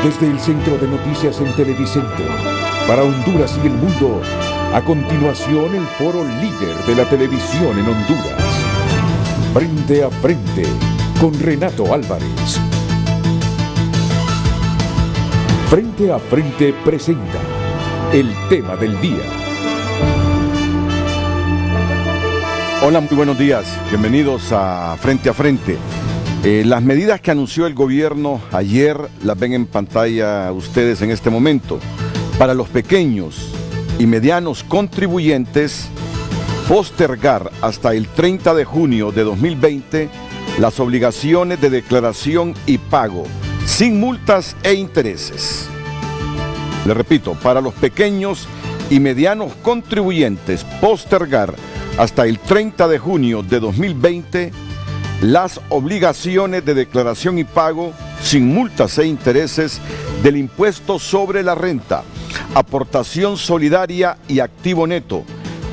Desde el Centro de Noticias en Televicentro, para Honduras y el mundo, a continuación el foro líder de la televisión en Honduras. Frente a Frente, con Renato Álvarez. Frente a Frente presenta el tema del día. Hola, muy buenos días. Bienvenidos a Frente. Las medidas que anunció el gobierno ayer las ven en pantalla ustedes en este momento. Para los pequeños y medianos contribuyentes, postergar hasta el 30 de junio de 2020 las obligaciones de declaración y pago, sin multas e intereses. Le repito, para los pequeños y medianos contribuyentes, postergar hasta el 30 de junio de 2020 las obligaciones de declaración y pago, sin multas e intereses, del impuesto sobre la renta, aportación solidaria y activo neto,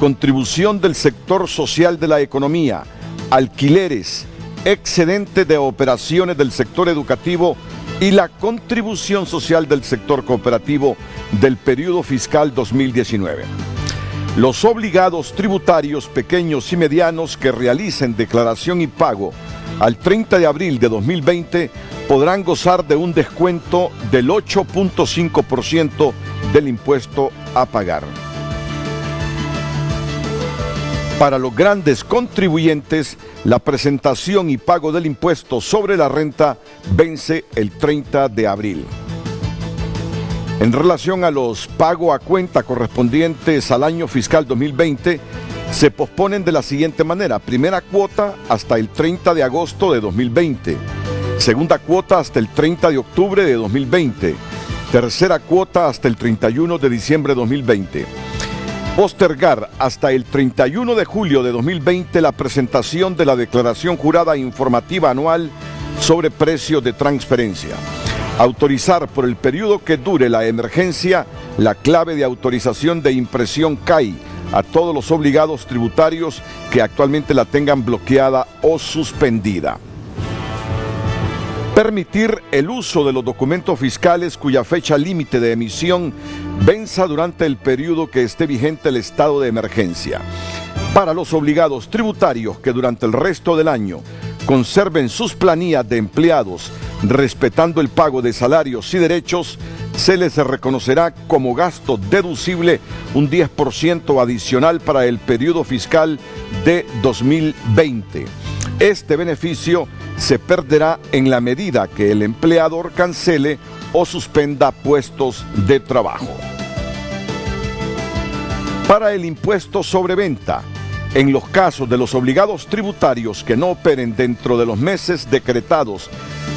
contribución del sector social de la economía, alquileres, excedente de operaciones del sector educativo y la contribución social del sector cooperativo del periodo fiscal 2019. Los obligados tributarios pequeños y medianos que realicen declaración y pago al 30 de abril de 2020 podrán gozar de un descuento del 8.5% del impuesto a pagar. Para los grandes contribuyentes, la presentación y pago del impuesto sobre la renta vence el 30 de abril. En relación a los pagos a cuenta correspondientes al año fiscal 2020, se posponen de la siguiente manera: primera cuota hasta el 30 de agosto de 2020, segunda cuota hasta el 30 de octubre de 2020, tercera cuota hasta el 31 de diciembre de 2020. Postergar hasta el 31 de julio de 2020 la presentación de la declaración jurada informativa anual sobre precios de transferencia. Autorizar por el periodo que dure la emergencia la clave de autorización de impresión CAI a todos los obligados tributarios que actualmente la tengan bloqueada o suspendida. Permitir el uso de los documentos fiscales cuya fecha límite de emisión venza durante el periodo que esté vigente el estado de emergencia. Para los obligados tributarios que durante el resto del año conserven sus planillas de empleados respetando el pago de salarios y derechos, se les reconocerá como gasto deducible un 10% adicional para el periodo fiscal de 2020. Este beneficio se perderá en la medida que el empleador cancele o suspenda puestos de trabajo. Para el impuesto sobre venta, en los casos de los obligados tributarios que no operen dentro de los meses decretados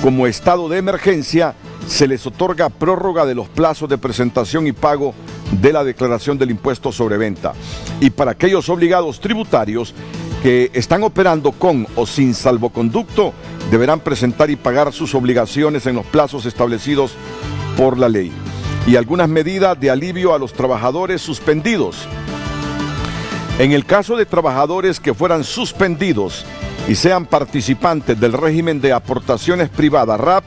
como estado de emergencia, se les otorga prórroga de los plazos de presentación y pago de la declaración del impuesto sobre venta. Y para aquellos obligados tributarios que están operando con o sin salvoconducto, deberán presentar y pagar sus obligaciones en los plazos establecidos por la ley. Y algunas medidas de alivio a los trabajadores suspendidos. En el caso de trabajadores que fueran suspendidos y sean participantes del régimen de aportaciones privadas RAP,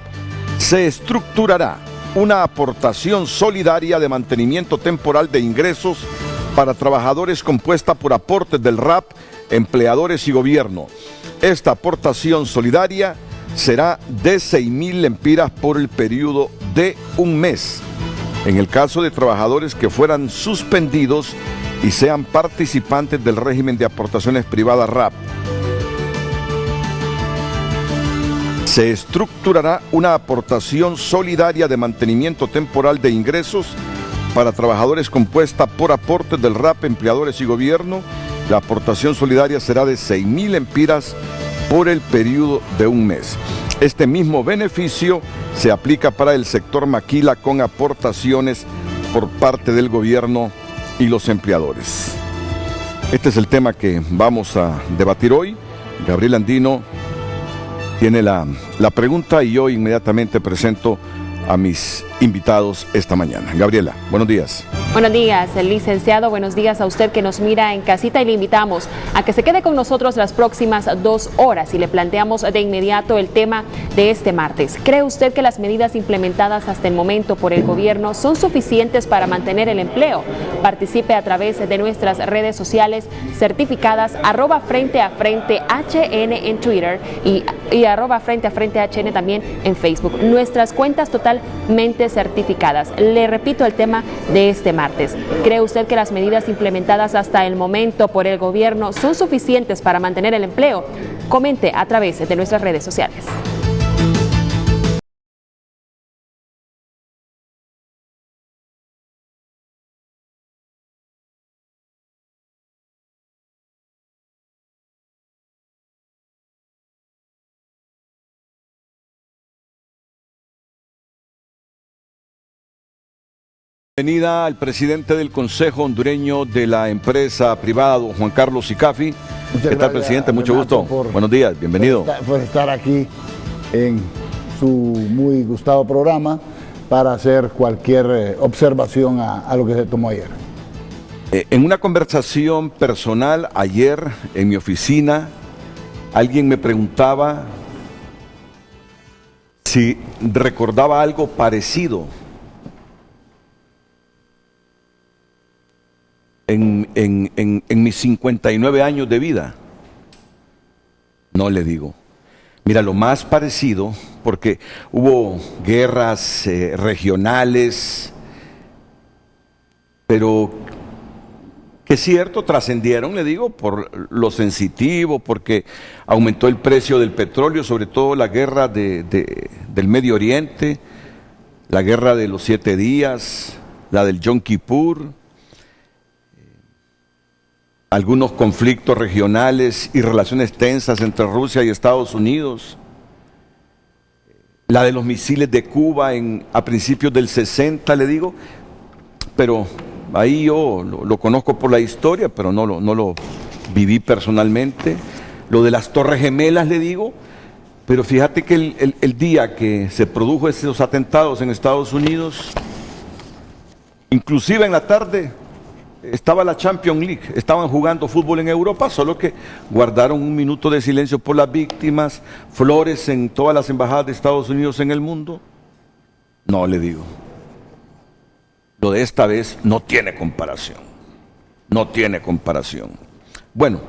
se estructurará una aportación solidaria de mantenimiento temporal de ingresos para trabajadores compuesta por aportes del RAP, empleadores y gobierno. Esta aportación solidaria será de 6.000 lempiras por el periodo de un mes. En el caso de trabajadores que fueran suspendidos y sean participantes del régimen de aportaciones privadas RAP, se estructurará una aportación solidaria de mantenimiento temporal de ingresos para trabajadores compuesta por aportes del RAP, empleadores y gobierno. La aportación solidaria será de 6.000 lempiras por el periodo de un mes. Este mismo beneficio se aplica para el sector maquila con aportaciones por parte del gobierno y los empleadores. Este es el tema que vamos a debatir hoy. Gabriel Andino tiene la pregunta y yo inmediatamente presento a mis invitados esta mañana. Gabriela, buenos días. Buenos días, licenciado. Buenos días a usted que nos mira en casita y le invitamos a que se quede con nosotros las próximas 2 horas y le planteamos de inmediato el tema de este martes. ¿Cree usted que las medidas implementadas hasta el momento por el gobierno son suficientes para mantener el empleo? Participe a través de nuestras redes sociales certificadas @Frente a Frente HN en Twitter y @Frente a Frente HN también en Facebook. Nuestras cuentas totalmente certificadas. Le repito el tema de este martes. ¿Cree usted que las medidas implementadas hasta el momento por el gobierno son suficientes para mantener el empleo? Comente a través de nuestras redes sociales. Bienvenida al presidente del Consejo Hondureño de la empresa privada, don Juan Carlos Sicafi. ¿Qué tal, presidente? Mucho gusto. Buenos días, bienvenido. Por estar aquí en su muy gustado programa para hacer cualquier observación a lo que se tomó ayer. En una conversación personal ayer en mi oficina, alguien me preguntaba si recordaba algo parecido en mis 59 años de vida. No, le digo. Mira, lo más parecido, porque hubo guerras regionales, pero que es cierto, trascendieron, le digo, por lo sensitivo, porque aumentó el precio del petróleo, sobre todo la guerra del Medio Oriente, la guerra de los 7 días, la del Yom Kippur, algunos conflictos regionales y relaciones tensas entre Rusia y Estados Unidos, la de los misiles de Cuba a principios del 60, le digo, pero ahí yo lo conozco por la historia, pero no lo viví personalmente. Lo de las Torres Gemelas, le digo, pero fíjate que el día que se produjo esos atentados en Estados Unidos, inclusive en la tarde, estaba la Champions League, estaban jugando fútbol en Europa, solo que guardaron un minuto de silencio por las víctimas, flores en todas las embajadas de Estados Unidos en el mundo. No, le digo, lo de esta vez no tiene comparación, no tiene comparación. Bueno,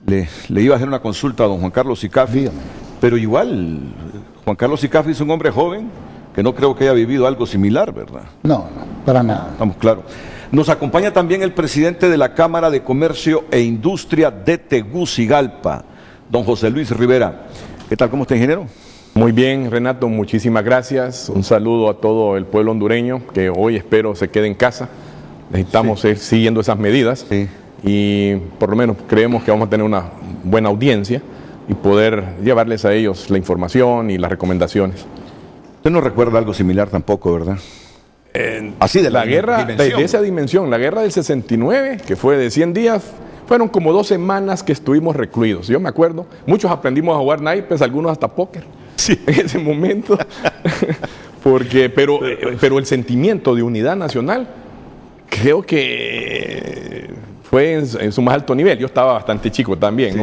le iba a hacer una consulta a don Juan Carlos Sicafi, pero igual, Juan Carlos Sicafi es un hombre joven que no creo que haya vivido algo similar, ¿verdad? No, para nada. Estamos claros. Nos acompaña también el presidente de la Cámara de Comercio e Industria de Tegucigalpa, don José Luis Rivera. ¿Qué tal? ¿Cómo está, ingeniero? Muy bien, Renato, muchísimas gracias. Un saludo a todo el pueblo hondureño que hoy espero se quede en casa. Necesitamos ir siguiendo esas medidas y por lo menos creemos que vamos a tener una buena audiencia y poder llevarles a ellos la información y las recomendaciones. Usted no recuerda algo similar tampoco, ¿verdad? Así de la guerra, de esa dimensión, la guerra del 69, que fue de 100 días, fueron como 2 semanas que estuvimos recluidos. Yo me acuerdo, muchos aprendimos a jugar naipes, algunos hasta póker, en ese momento, pero el sentimiento de unidad nacional, creo que fue en su más alto nivel. Yo estaba bastante chico también,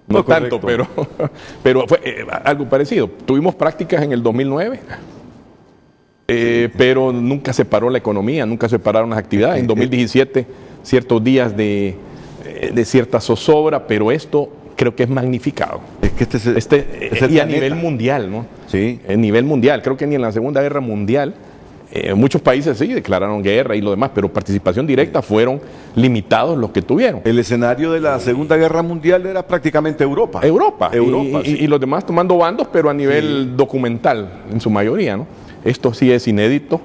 no tanto, pero fue algo parecido. Tuvimos prácticas en el 2009. Pero nunca se paró la economía, nunca se pararon las actividades. En 2017, ciertos días de cierta zozobra, pero esto creo que es magnificado. Es que y a nivel mundial, ¿no? Sí. A nivel mundial, creo que ni en la Segunda Guerra Mundial, muchos países sí declararon guerra y lo demás, pero participación directa fueron limitados los que tuvieron. El escenario de la Segunda Guerra Mundial era prácticamente Europa. Y los demás tomando bandos, pero a nivel documental, en su mayoría, ¿no? Esto sí es inédito.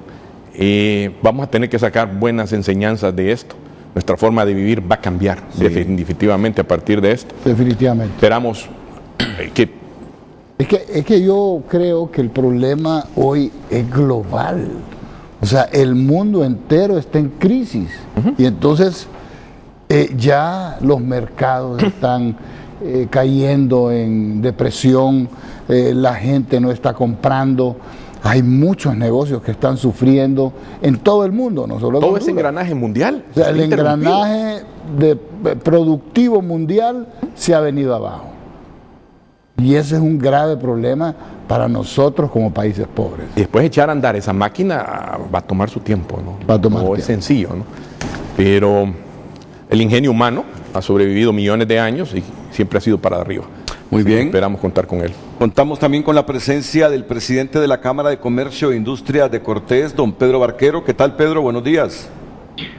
Vamos a tener que sacar buenas enseñanzas de esto. Nuestra forma de vivir va a cambiar definitivamente a partir de esto. Definitivamente. Esperamos que... Es que yo creo que el problema hoy es global. O sea, el mundo entero está en crisis. Y entonces ya los mercados están cayendo en depresión, la gente no está comprando. Hay muchos negocios que están sufriendo en todo el mundo, no solo en Todo Honduras. ese engranaje mundial. O sea, el está interrumpido. engranaje productivo mundial se ha venido abajo. Y ese es un grave problema para nosotros como países pobres. Y después echar a andar esa máquina va a tomar su tiempo, ¿no? Va a tomar No es tiempo. sencillo, ¿no? Pero el ingenio humano ha sobrevivido millones de años y siempre ha sido para arriba. Muy Así que bien. esperamos contar con él. Contamos también con la presencia del presidente de la Cámara de Comercio e Industria de Cortés, don Pedro Barquero. ¿Qué tal, Pedro? Buenos días.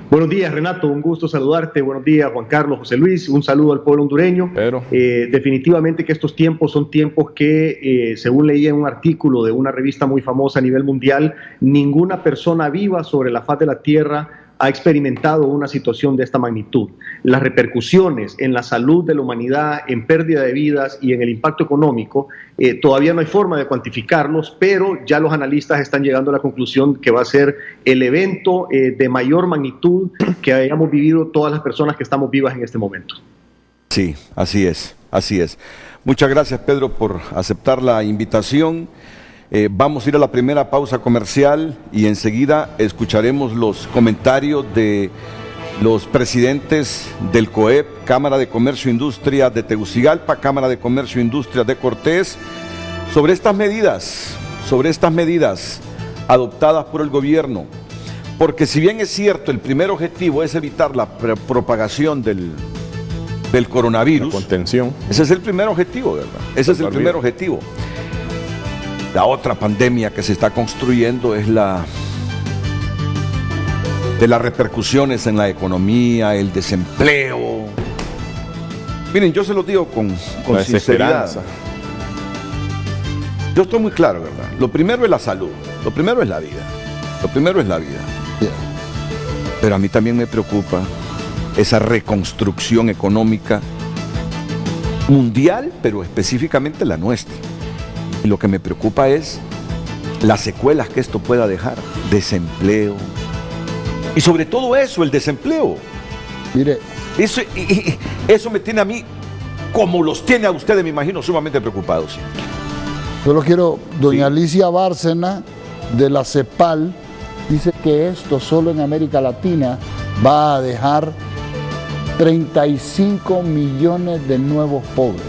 Buenos días, Renato, un gusto saludarte. Buenos días, Juan Carlos, José Luis, un saludo al pueblo hondureño. Pedro. Definitivamente que estos tiempos son tiempos que, según leí en un artículo de una revista muy famosa a nivel mundial, ninguna persona viva sobre la faz de la tierra ha experimentado una situación de esta magnitud. Las repercusiones en la salud de la humanidad, en pérdida de vidas y en el impacto económico, todavía no hay forma de cuantificarlos, pero ya los analistas están llegando a la conclusión que va a ser el evento de mayor magnitud que hayamos vivido todas las personas que estamos vivas en este momento. Sí, así es, así es. Muchas gracias, Pedro, por aceptar la invitación. Vamos a ir a la primera pausa comercial y enseguida escucharemos los comentarios de los presidentes del COEP, Cámara de Comercio e Industria de Tegucigalpa, Cámara de Comercio e Industria de Cortés, sobre estas medidas adoptadas por el gobierno. Porque si bien es cierto, el primer objetivo es evitar la propagación del coronavirus. La contención. Ese es el primer objetivo, ¿verdad? Ese es el primer objetivo. La otra pandemia que se está construyendo es la de las repercusiones en la economía, el desempleo. Miren, yo se lo digo con La sinceridad. desesperanza. Yo estoy muy claro, ¿verdad? Lo primero es la salud, lo primero es la vida, lo primero es la vida. Pero a mí también me preocupa esa reconstrucción económica mundial, pero específicamente la nuestra. Y lo que me preocupa es las secuelas que esto pueda dejar, desempleo. Y sobre todo eso, el desempleo. Mire, Eso me tiene a mí, como los tiene a ustedes, me imagino, sumamente preocupados. solo quiero, doña Alicia Bárcena, de la CEPAL, dice que esto solo en América Latina va a dejar 35 millones de nuevos pobres.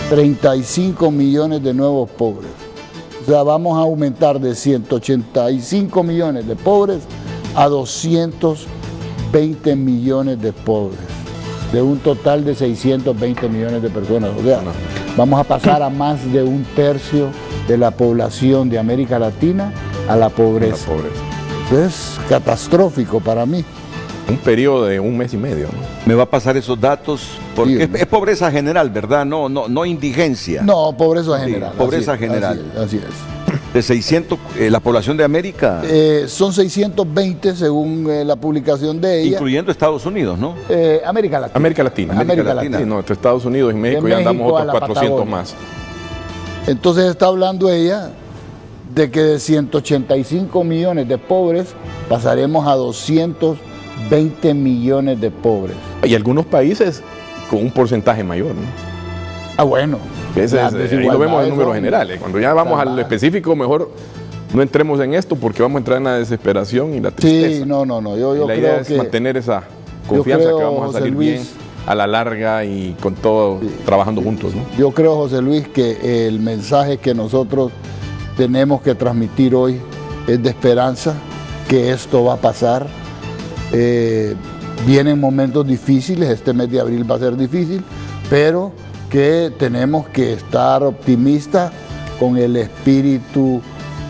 35 millones de nuevos pobres. O sea, vamos a aumentar de 185 millones de pobres a 220 millones de pobres, de un total de 620 millones de personas. O sea, vamos a pasar a más de un tercio de la población de América Latina a la pobreza. La pobreza. Es catastrófico para mí. Un periodo de un mes y medio, ¿no? Me va a pasar esos datos, porque Sí. es pobreza general, ¿verdad? No indigencia. No, pobreza general. pobreza así es, general. Así es. De 600, la población de América, Son 620 según la publicación de ella. incluyendo Estados Unidos, ¿no? América Latina. América Latina. América Latina. Latina. Sí, no, entre Estados Unidos y México De ya andamos México a otros la 400 Patagonia. más. Entonces está hablando ella de que de 185 millones de pobres pasaremos a 220 millones de pobres. Y algunos países con un porcentaje mayor, ¿no? Ah, bueno. Ese las es, ahí lo vemos en desigualdades números son generales. Cuando ya vamos al salvajes. específico, mejor no entremos en esto porque vamos a entrar en la desesperación y la tristeza. Sí, no. Yo Y la creo idea es que mantener esa confianza creo, que vamos a José salir Luis, bien a la larga y con todo trabajando juntos, ¿no? Yo creo, José Luis, que el mensaje que nosotros tenemos que transmitir hoy es de esperanza, que esto va a pasar. Vienen momentos difíciles, este mes de abril va a ser difícil, pero que tenemos que estar optimistas con el espíritu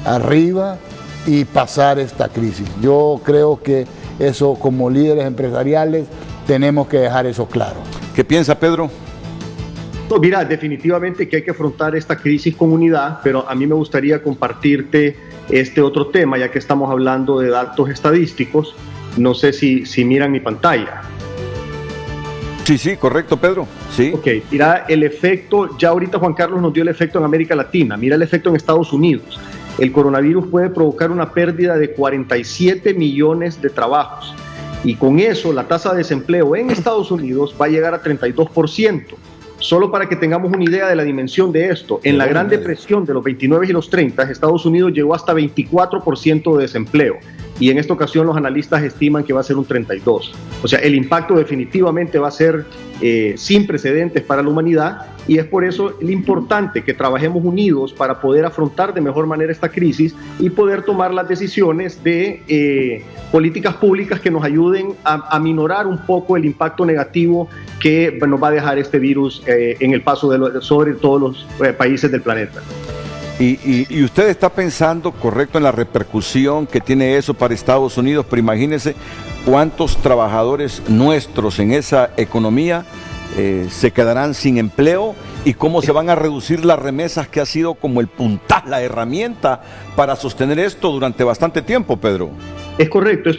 arriba y pasar esta crisis. Yo creo que eso, como líderes empresariales, tenemos que dejar eso claro. ¿Qué piensa Pedro? No, mira, definitivamente que hay que afrontar esta crisis con unidad, pero a mí me gustaría compartirte este otro tema, ya que estamos hablando de datos estadísticos. No sé si miran mi pantalla. Sí, correcto, Pedro. Sí. Ok, mira el efecto, ya ahorita Juan Carlos nos dio el efecto en América Latina, mira el efecto en Estados Unidos. El coronavirus puede provocar una pérdida de 47 millones de trabajos y con eso la tasa de desempleo en Estados Unidos va a llegar a 32%. Solo para que tengamos una idea de la dimensión de esto, en la Gran Depresión de los 29 y los 30, Estados Unidos llegó hasta 24% de desempleo, y en esta ocasión los analistas estiman que va a ser un 32%. O sea, el impacto definitivamente va a ser sin precedentes para la humanidad, y es por eso lo importante que trabajemos unidos para poder afrontar de mejor manera esta crisis y poder tomar las decisiones de políticas públicas que nos ayuden a minorar un poco el impacto negativo que nos va a dejar este virus en el paso sobre todos los países del planeta. Y usted está pensando, correcto, en la repercusión que tiene eso para Estados Unidos, pero imagínese cuántos trabajadores nuestros en esa economía se quedarán sin empleo y cómo se van a reducir las remesas, que ha sido como el puntal, la herramienta para sostener esto durante bastante tiempo, Pedro. Es correcto,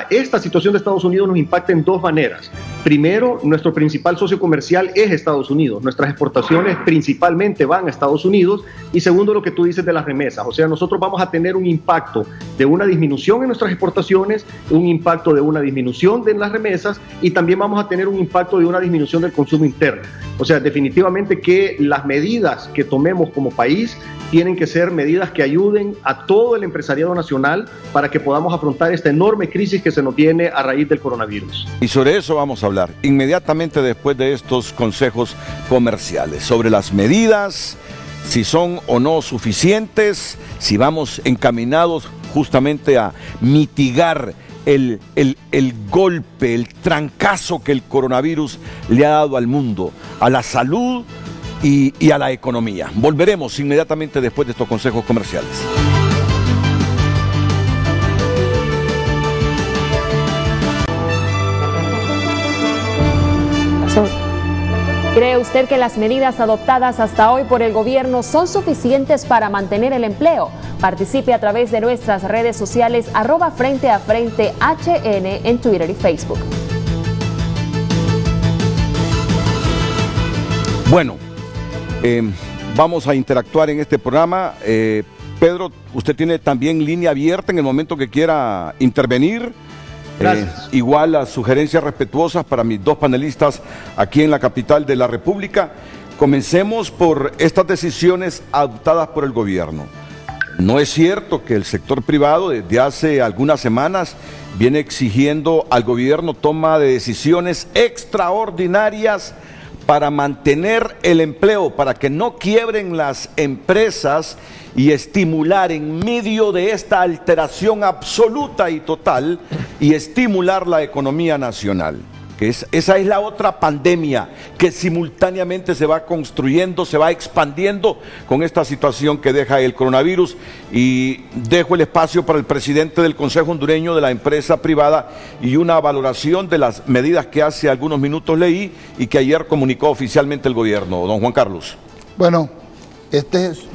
esta situación de Estados Unidos nos impacta en dos maneras. Primero, nuestro principal socio comercial es Estados Unidos. Nuestras exportaciones principalmente van a Estados Unidos. Y segundo, lo que tú dices de las remesas. O sea, nosotros vamos a tener un impacto de una disminución en nuestras exportaciones, un impacto de una disminución de las remesas, y también vamos a tener un impacto de una disminución del consumo interno. O sea, definitivamente que las medidas que tomemos como país tienen que ser medidas que ayuden a todo el empresariado nacional para que podamos afrontar esta enorme crisis que se nos viene a raíz del coronavirus. Y sobre eso vamos a hablar inmediatamente después de estos consejos comerciales, sobre las medidas, si son o no suficientes, si vamos encaminados justamente a mitigar el golpe, el trancazo que el coronavirus le ha dado al mundo, a la salud y a la economía. Volveremos inmediatamente después de estos consejos comerciales. ¿Cree usted que las medidas adoptadas hasta hoy por el gobierno son suficientes para mantener el empleo? Participe a través de nuestras redes sociales @FrenteAFrenteHN en Twitter y Facebook. Bueno, vamos a interactuar en este programa. Pedro, usted tiene también línea abierta en el momento que quiera intervenir. Igual las sugerencias respetuosas para mis dos panelistas aquí en la capital de la República. Comencemos por estas decisiones adoptadas por el gobierno. No es cierto que el sector privado desde hace algunas semanas viene exigiendo al gobierno toma de decisiones extraordinarias para mantener el empleo, para que no quiebren las empresas y estimular en medio de esta alteración absoluta y total y estimular la economía nacional. Esa es la otra pandemia que simultáneamente se va construyendo, se va expandiendo con esta situación que deja el coronavirus. Y dejo el espacio para el presidente del Consejo Hondureño de la Empresa Privada y una valoración de las medidas que hace algunos minutos leí y que ayer comunicó oficialmente el gobierno. Don Juan Carlos. Bueno,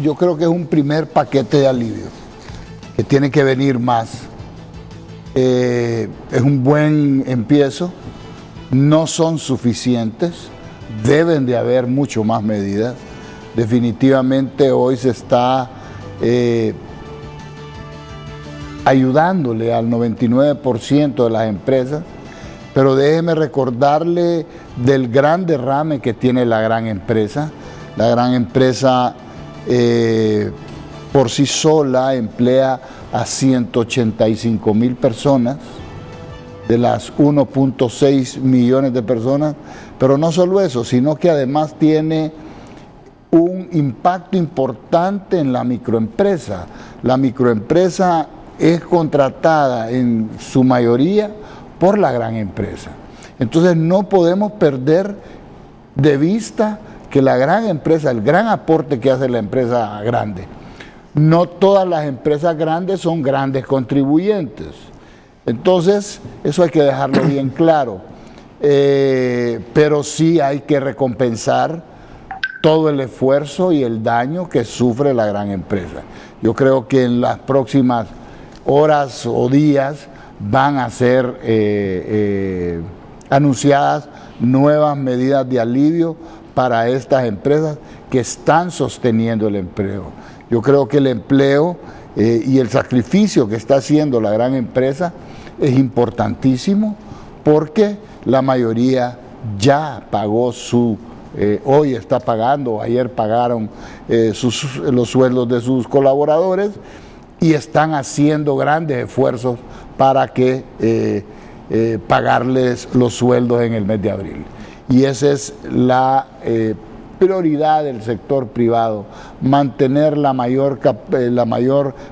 yo creo que es un primer paquete de alivio, que tiene que venir más. Es un buen empiezo. No son suficientes, deben de haber mucho más medidas. Definitivamente hoy se está ayudándole al 99% de las empresas, pero déjeme recordarle del gran derrame que tiene la gran empresa. La gran empresa por sí sola emplea a 185,000 personas, de las 1.6 millones de personas, pero no solo eso, sino que además tiene un impacto importante en la microempresa. La microempresa es contratada en su mayoría por la gran empresa. Entonces no podemos perder de vista que la gran empresa, el gran aporte que hace la empresa grande. No todas las empresas grandes son grandes contribuyentes. Entonces, eso hay que dejarlo bien claro, pero sí hay que recompensar todo el esfuerzo y el daño que sufre la gran empresa. Yo creo que en las próximas horas o días van a ser anunciadas nuevas medidas de alivio para estas empresas que están sosteniendo el empleo. Yo creo que el empleo y el sacrificio que está haciendo la gran empresa es importantísimo, porque la mayoría ya pagó su hoy está pagando, ayer pagaron los sueldos de sus colaboradores y están haciendo grandes esfuerzos para que pagarles los sueldos en el mes de abril. Y esa es la prioridad del sector privado, mantener la mayor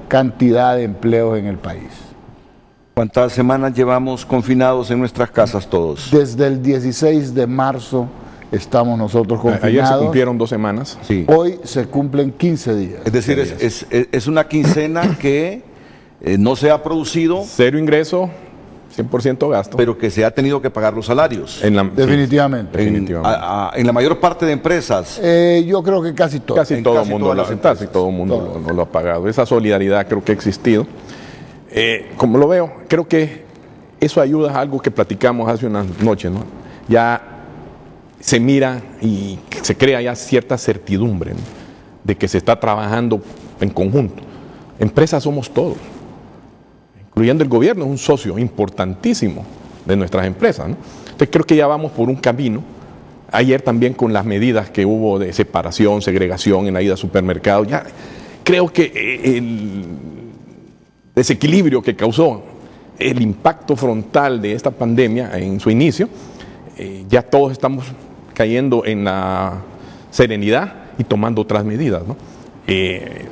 cantidad de empleos en el país. ¿Cuántas semanas llevamos confinados en nuestras casas todos? Desde el 16 de marzo estamos nosotros confinados. Ayer se cumplieron 2 semanas. Sí. Hoy se cumplen 15 días. Es decir, es una quincena que no se ha producido. Cero ingreso, 100% gasto. Pero que se ha tenido que pagar los salarios. Definitivamente. Sí, definitivamente. En la mayor parte de empresas. Yo creo que casi todo. Casi todo el mundo lo ha pagado. Esa solidaridad creo que ha existido. Como lo veo, creo que eso ayuda a algo que platicamos hace unas noches, ¿no? Ya se mira y se crea ya cierta certidumbre, ¿no?, de que se está trabajando en conjunto. Empresas somos todos, incluyendo el gobierno, es un socio importantísimo de nuestras empresas, ¿no? Entonces creo que ya vamos por un camino. Ayer también con las medidas que hubo de separación, segregación en la ida a supermercados, ya creo que el desequilibrio que causó el impacto frontal de esta pandemia en su inicio, ya todos estamos cayendo en la serenidad y tomando otras medidas, ¿no? Es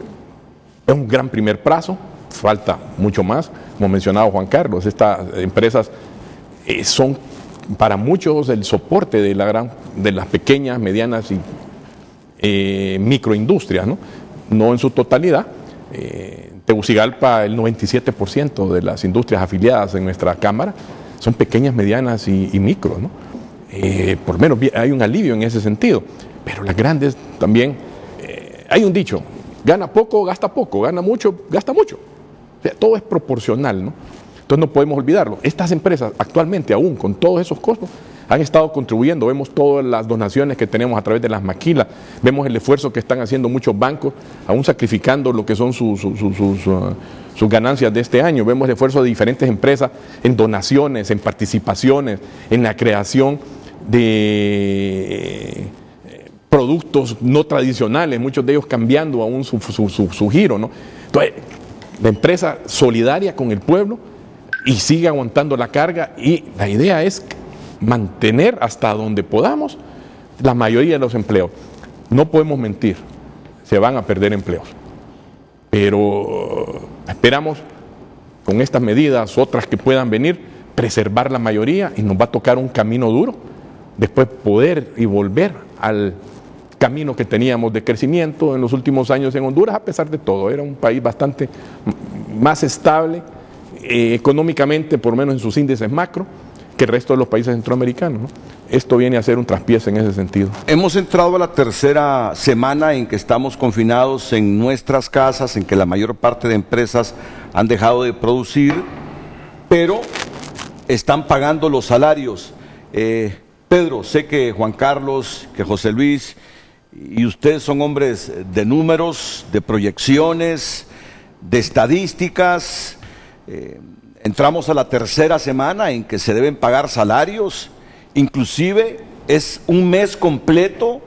un gran primer paso, falta mucho más. Como mencionaba Juan Carlos, estas empresas son para muchos el soporte de las pequeñas, medianas y microindustrias, ¿no? No en su totalidad. Tegucigalpa, el 97% de las industrias afiliadas en nuestra Cámara son pequeñas, medianas y micro, ¿no? Por lo menos hay un alivio en ese sentido, pero las grandes también, hay un dicho, gana poco, gasta poco, gana mucho, gasta mucho. O sea, todo es proporcional, ¿no? Entonces no podemos olvidarlo. Estas empresas actualmente, aún con todos esos costos, han estado contribuyendo. Vemos todas las donaciones que tenemos a través de las maquilas, vemos el esfuerzo que están haciendo muchos bancos, aún sacrificando lo que son sus ganancias de este año. Vemos el esfuerzo de diferentes empresas en donaciones, en participaciones, en la creación de productos no tradicionales, muchos de ellos cambiando aún su giro, ¿no? Entonces, la empresa solidaria con el pueblo y sigue aguantando la carga, y la idea es mantener hasta donde podamos la mayoría de los empleos. No podemos mentir, se van a perder empleos, pero esperamos con estas medidas, otras que puedan venir, preservar la mayoría, y nos va a tocar un camino duro, después poder y volver al camino que teníamos de crecimiento en los últimos años en Honduras. A pesar de todo, era un país bastante más estable económicamente, por lo menos en sus índices macro, que el resto de los países centroamericanos, ¿no? Esto viene a ser un traspiés en ese sentido. Hemos entrado a la tercera semana en que estamos confinados en nuestras casas, en que la mayor parte de empresas han dejado de producir, pero están pagando los salarios. Pedro, sé que Juan Carlos, que José Luis y ustedes son hombres de números, de proyecciones, de estadísticas. Entramos a la tercera semana en que se deben pagar salarios, inclusive es un mes completo.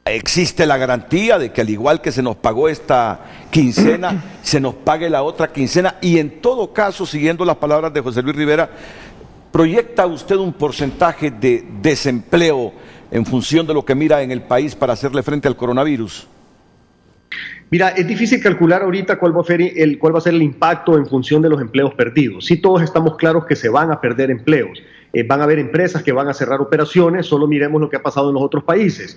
Existe la garantía de que al igual que se nos pagó esta quincena, se nos pague la otra quincena, y en todo caso, siguiendo las palabras de José Luis Rivera, ¿proyecta usted un porcentaje de desempleo en función de lo que mira en el país para hacerle frente al coronavirus? Mira, es difícil calcular ahorita cuál va a ser el impacto en función de los empleos perdidos. Sí, todos estamos claros que se van a perder empleos. Van a haber empresas que van a cerrar operaciones, solo miremos lo que ha pasado en los otros países.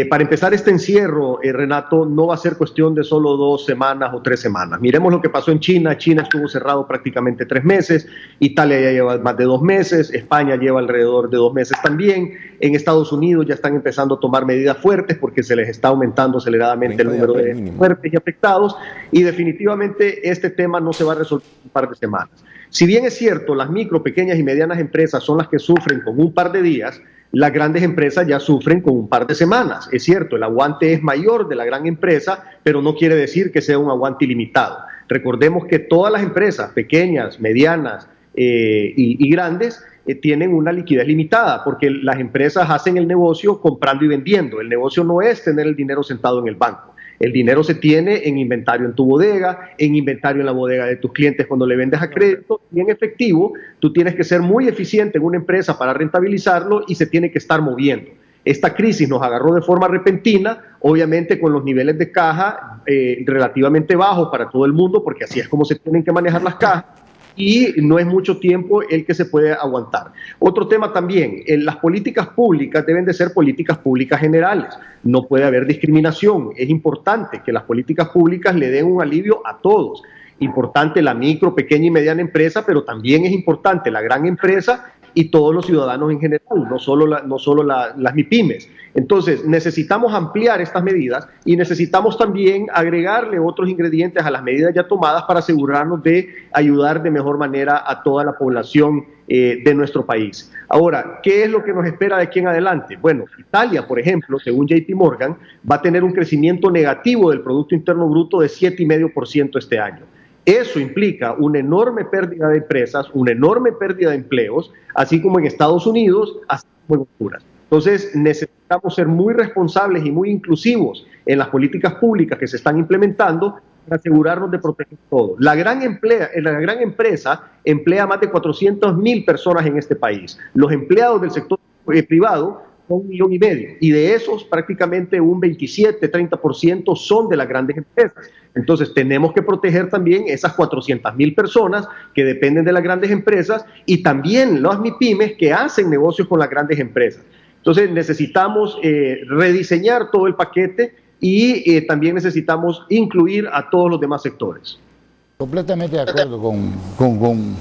Para empezar este encierro, Renato, no va a ser cuestión de solo 2 semanas o 3 semanas. Miremos lo que pasó en China. China estuvo cerrado prácticamente 3 meses, Italia ya lleva más de 2 meses, España lleva alrededor de 2 meses también. En Estados Unidos ya están empezando a tomar medidas fuertes porque se les está aumentando aceleradamente el número de muertes y afectados, y definitivamente este tema no se va a resolver en un par de semanas. Si bien es cierto, las micro, pequeñas y medianas empresas son las que sufren con un par de días, las grandes empresas ya sufren con un par de semanas. Es cierto, el aguante es mayor de la gran empresa, pero no quiere decir que sea un aguante ilimitado. Recordemos que todas las empresas, pequeñas, medianas y grandes, tienen una liquidez limitada, porque las empresas hacen el negocio comprando y vendiendo. El negocio no es tener el dinero sentado en el banco. El dinero se tiene en inventario en tu bodega, en inventario en la bodega de tus clientes cuando le vendes a crédito, y en efectivo. Tú tienes que ser muy eficiente en una empresa para rentabilizarlo y se tiene que estar moviendo. Esta crisis nos agarró de forma repentina, obviamente con los niveles de caja relativamente bajos para todo el mundo, porque así es como se tienen que manejar las cajas, y no es mucho tiempo el que se puede aguantar. Otro tema también, las políticas públicas deben de ser políticas públicas generales, no puede haber discriminación. Es importante que las políticas públicas le den un alivio a todos. Importante la micro, pequeña y mediana empresa, pero también es importante la gran empresa y todos los ciudadanos en general, no solo las MIPYMES. Entonces, necesitamos ampliar estas medidas y necesitamos también agregarle otros ingredientes a las medidas ya tomadas para asegurarnos de ayudar de mejor manera a toda la población de nuestro país. Ahora, ¿qué es lo que nos espera de aquí en adelante? Bueno, Italia, por ejemplo, según JP Morgan, va a tener un crecimiento negativo del Producto Interno Bruto de 7,5% este año. Eso implica una enorme pérdida de empresas, una enorme pérdida de empleos, así como en Estados Unidos, así como en Honduras. Entonces, necesitamos ser muy responsables y muy inclusivos en las políticas públicas que se están implementando para asegurarnos de proteger todo. La gran empresa emplea más de 400,000 personas en este país. Los empleados del sector privado son 1,5 millones, y de esos prácticamente un 27-30% son de las grandes empresas. Entonces tenemos que proteger también esas 400,000 personas que dependen de las grandes empresas, y también las MIPYMES que hacen negocios con las grandes empresas. Entonces necesitamos rediseñar todo el paquete y también necesitamos incluir a todos los demás sectores. Completamente de acuerdo con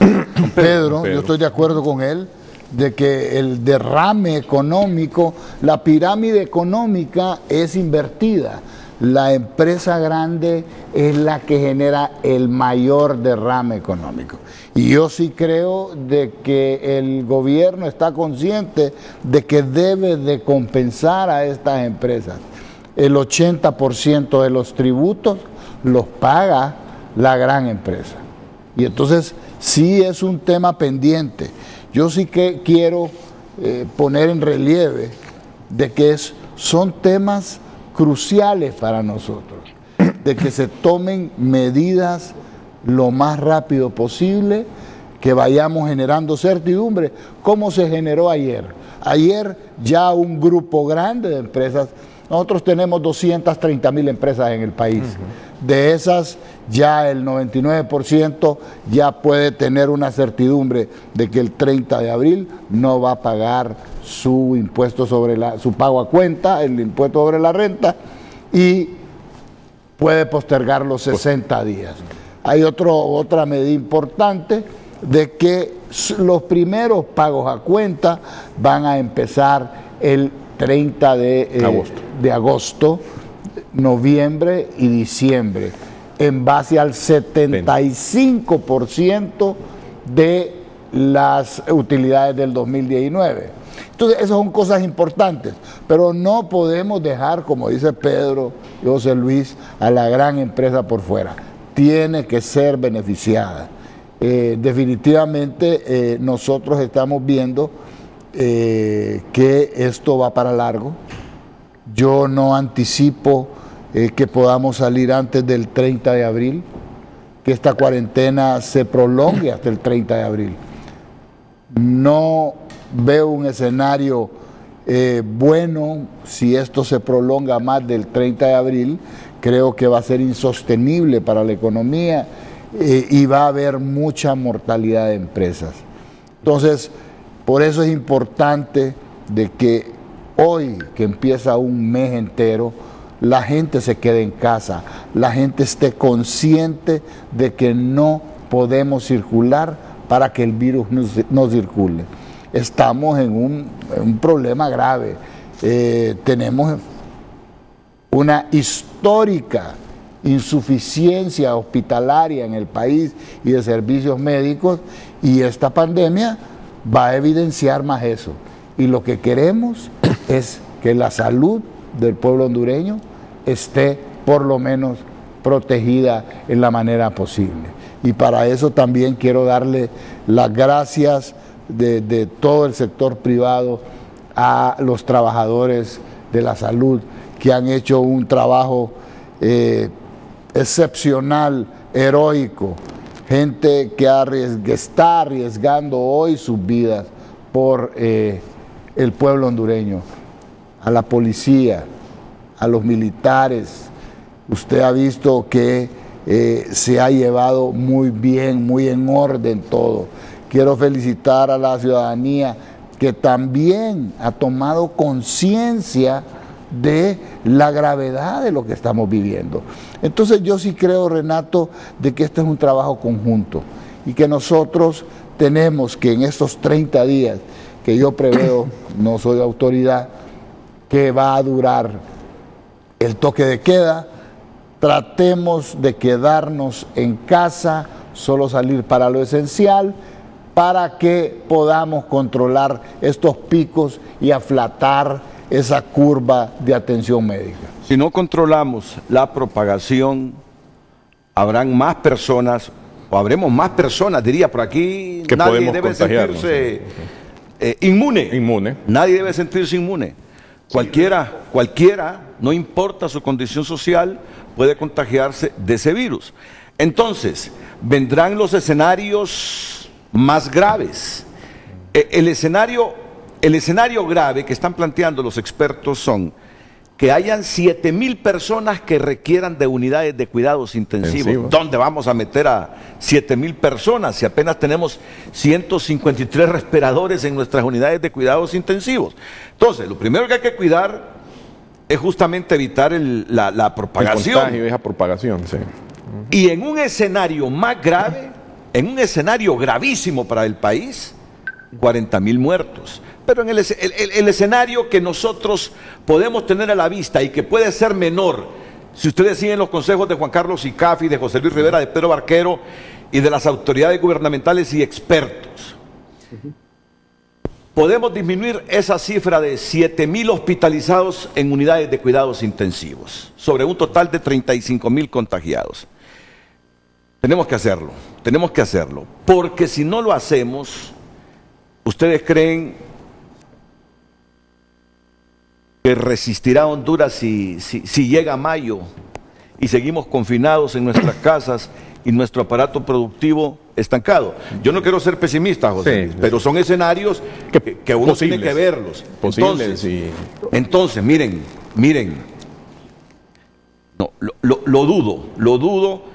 Pedro, yo estoy de acuerdo con él, de que el derrame económico, la pirámide económica es invertida. La empresa grande es la que genera el mayor derrame económico. Y yo sí creo de que el gobierno está consciente de que debe de compensar a estas empresas. El 80% de los tributos los paga la gran empresa. Y entonces sí es un tema pendiente. Yo sí que quiero poner en relieve de que son temas cruciales para nosotros, de que se tomen medidas lo más rápido posible, que vayamos generando certidumbre, como se generó ayer. Ayer ya un grupo grande de empresas, nosotros tenemos 230,000 empresas en el país. De esas, ya el 99% ya puede tener una certidumbre de que el 30 de abril no va a pagar su impuesto su pago a cuenta, el impuesto sobre la renta, y puede postergar los 60 días. Hay otra medida importante de que los primeros pagos a cuenta van a empezar el 30 de agosto, noviembre y diciembre, en base al 75% de las utilidades del 2019. Entonces, esas son cosas importantes, pero no podemos dejar, como dice Pedro y José Luis, a la gran empresa por fuera. Tiene que ser beneficiada. Definitivamente nosotros estamos viendo que esto va para largo. Yo no anticipo que podamos salir antes del 30 de abril, que esta cuarentena se prolongue hasta el 30 de abril. No veo un escenario bueno si esto se prolonga más del 30 de abril. Creo que va a ser insostenible para la economía y va a haber mucha mortalidad de empresas. Entonces, por eso es importante de que hoy, que empieza un mes entero, la gente se quede en casa, la gente esté consciente de que no podemos circular para que el virus no circule. Estamos en un problema grave. Tenemos una histórica insuficiencia hospitalaria en el país y de servicios médicos, y esta pandemia va a evidenciar más eso. Y lo que queremos es que la salud del pueblo hondureño esté por lo menos protegida en la manera posible. Y para eso también quiero darle las gracias de todo el sector privado, a los trabajadores de la salud que han hecho un trabajo excepcional, heroico, gente que está arriesgando hoy sus vidas por el pueblo hondureño, a la policía, a los militares. Usted ha visto que se ha llevado muy bien, muy en orden todo. Quiero felicitar a la ciudadanía que también ha tomado conciencia de la gravedad de lo que estamos viviendo. Entonces yo sí creo, Renato, de que este es un trabajo conjunto y que nosotros tenemos que en estos 30 días que yo preveo, no soy autoridad, que va a durar el toque de queda, tratemos de quedarnos en casa, solo salir para lo esencial, para que podamos controlar estos picos y aflatar esa curva de atención médica. Si no controlamos la propagación, habrán más personas, o habremos más personas, diría por aquí, que nadie debe sentirse inmune. Nadie debe sentirse inmune. Cualquiera, no importa su condición social, puede contagiarse de ese virus. Entonces, vendrán los escenarios más graves. El escenario grave que están planteando los expertos son que hayan 7,000 personas que requieran de unidades de cuidados intensivos. ¿Dónde vamos a meter a 7,000 personas si apenas tenemos 153 respiradores en nuestras unidades de cuidados intensivos? Entonces, lo primero que hay que cuidar es justamente evitar la propagación. El contagio, esa propagación, sí. Y en un escenario más grave, en un escenario gravísimo para el país, 40,000 muertos. Pero en el escenario que nosotros podemos tener a la vista y que puede ser menor, si ustedes siguen los consejos de Juan Carlos Icafi, de José Luis Rivera, de Pedro Barquero y de las autoridades gubernamentales y expertos, podemos disminuir esa cifra de 7,000 hospitalizados en unidades de cuidados intensivos, sobre un total de 35,000 contagiados. Tenemos que hacerlo, porque si no lo hacemos, ¿ustedes creen que resistirá Honduras si llega mayo y seguimos confinados en nuestras casas y nuestro aparato productivo estancado? Yo no quiero ser pesimista, José, sí, pero son escenarios que uno tiene que verlos. Entonces, miren, no, lo dudo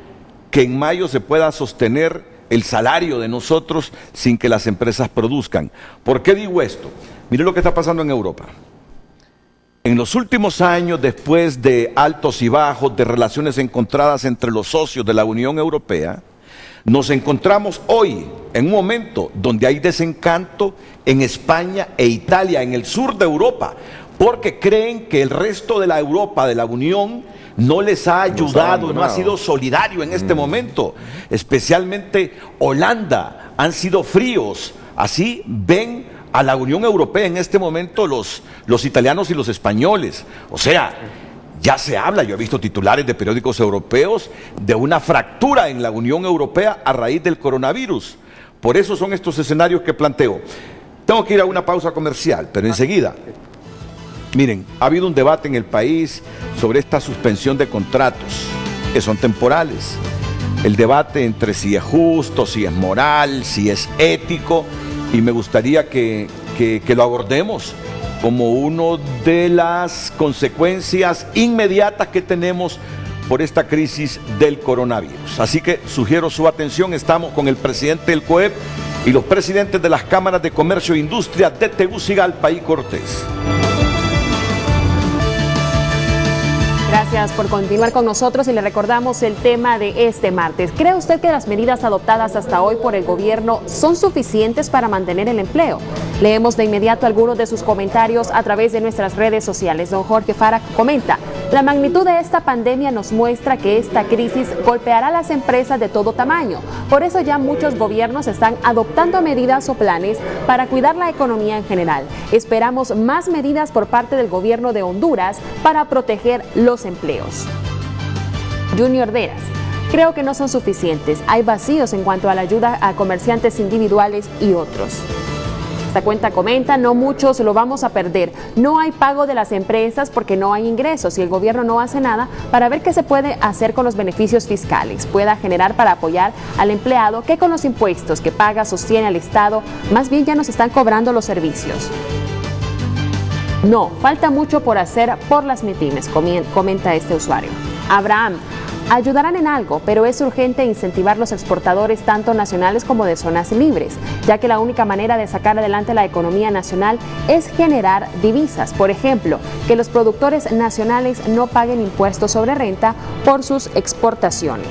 que en mayo se pueda sostener el salario de nosotros sin que las empresas produzcan. ¿Por qué digo esto? Miren lo que está pasando en Europa. En los últimos años, después de altos y bajos, de relaciones encontradas entre los socios de la Unión Europea, nos encontramos hoy en un momento donde hay desencanto en España e Italia, en el sur de Europa, porque creen que el resto de la Europa, de la Unión, no les ha ayudado, no ha sido solidario en este momento. Especialmente Holanda, han sido fríos. Así ven a la Unión Europea en este momento los italianos y los españoles. O sea, ya se habla, yo he visto titulares de periódicos europeos de una fractura en la Unión Europea a raíz del coronavirus. Por eso son estos escenarios que planteo. Tengo que ir a una pausa comercial, pero enseguida. Miren, ha habido un debate en el país sobre esta suspensión de contratos, que son temporales. El debate entre si es justo, si es moral, si es ético, y me gustaría que lo abordemos como una de las consecuencias inmediatas que tenemos por esta crisis del coronavirus. Así que sugiero su atención, estamos con el presidente del COEP y los presidentes de las cámaras de comercio e industria de Tegucigalpa y Cortés. Gracias por continuar con nosotros y le recordamos el tema de este martes. ¿Cree usted que las medidas adoptadas hasta hoy por el gobierno son suficientes para mantener el empleo? Leemos de inmediato algunos de sus comentarios a través de nuestras redes sociales. Don Jorge Fara comenta: la magnitud de esta pandemia nos muestra que esta crisis golpeará a las empresas de todo tamaño. Por eso ya muchos gobiernos están adoptando medidas o planes para cuidar la economía en general. Esperamos más medidas por parte del gobierno de Honduras para proteger los empleos. Junior Deras: creo que no son suficientes. Hay vacíos en cuanto a la ayuda a comerciantes individuales y otros. Esta cuenta comenta, no muchos lo vamos a perder. No hay pago de las empresas porque no hay ingresos y el gobierno no hace nada para ver qué se puede hacer con los beneficios fiscales, pueda generar para apoyar al empleado que con los impuestos que paga sostiene al Estado, más bien ya nos están cobrando los servicios. No, falta mucho por hacer por las MIPYMES, comenta este usuario. Abraham, ayudarán en algo, pero es urgente incentivar los exportadores tanto nacionales como de zonas libres, ya que la única manera de sacar adelante la economía nacional es generar divisas. Por ejemplo, que los productores nacionales no paguen impuestos sobre renta por sus exportaciones.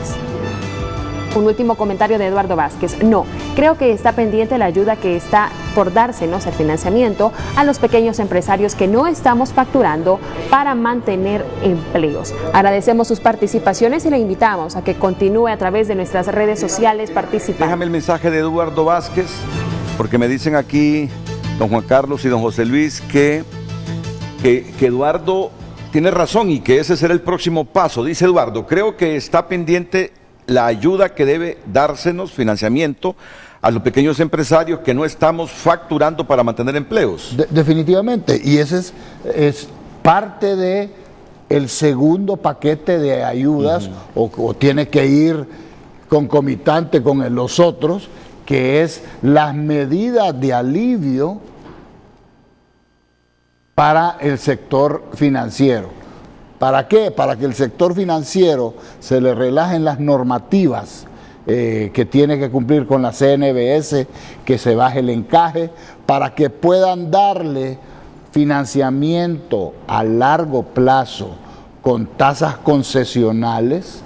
Un último comentario de Eduardo Vázquez. No, creo que está pendiente la ayuda que está por dársenos el financiamiento a los pequeños empresarios que no estamos facturando para mantener empleos. Agradecemos sus participaciones y le invitamos a que continúe a través de nuestras redes sociales participando. Déjame el mensaje de Eduardo Vázquez, porque me dicen aquí, don Juan Carlos y don José Luis, que Eduardo tiene razón y que ese será el próximo paso. Dice Eduardo, creo que está pendiente la ayuda que debe dársenos, financiamiento, a los pequeños empresarios que no estamos facturando para mantener empleos. Definitivamente, y ese es parte de el segundo paquete de ayudas, o tiene que ir concomitante con los otros, que es las medidas de alivio para el sector financiero. ¿Para qué? Para que el sector financiero se le relajen las normativas que tiene que cumplir con la CNBS, que se baje el encaje, para que puedan darle financiamiento a largo plazo con tasas concesionales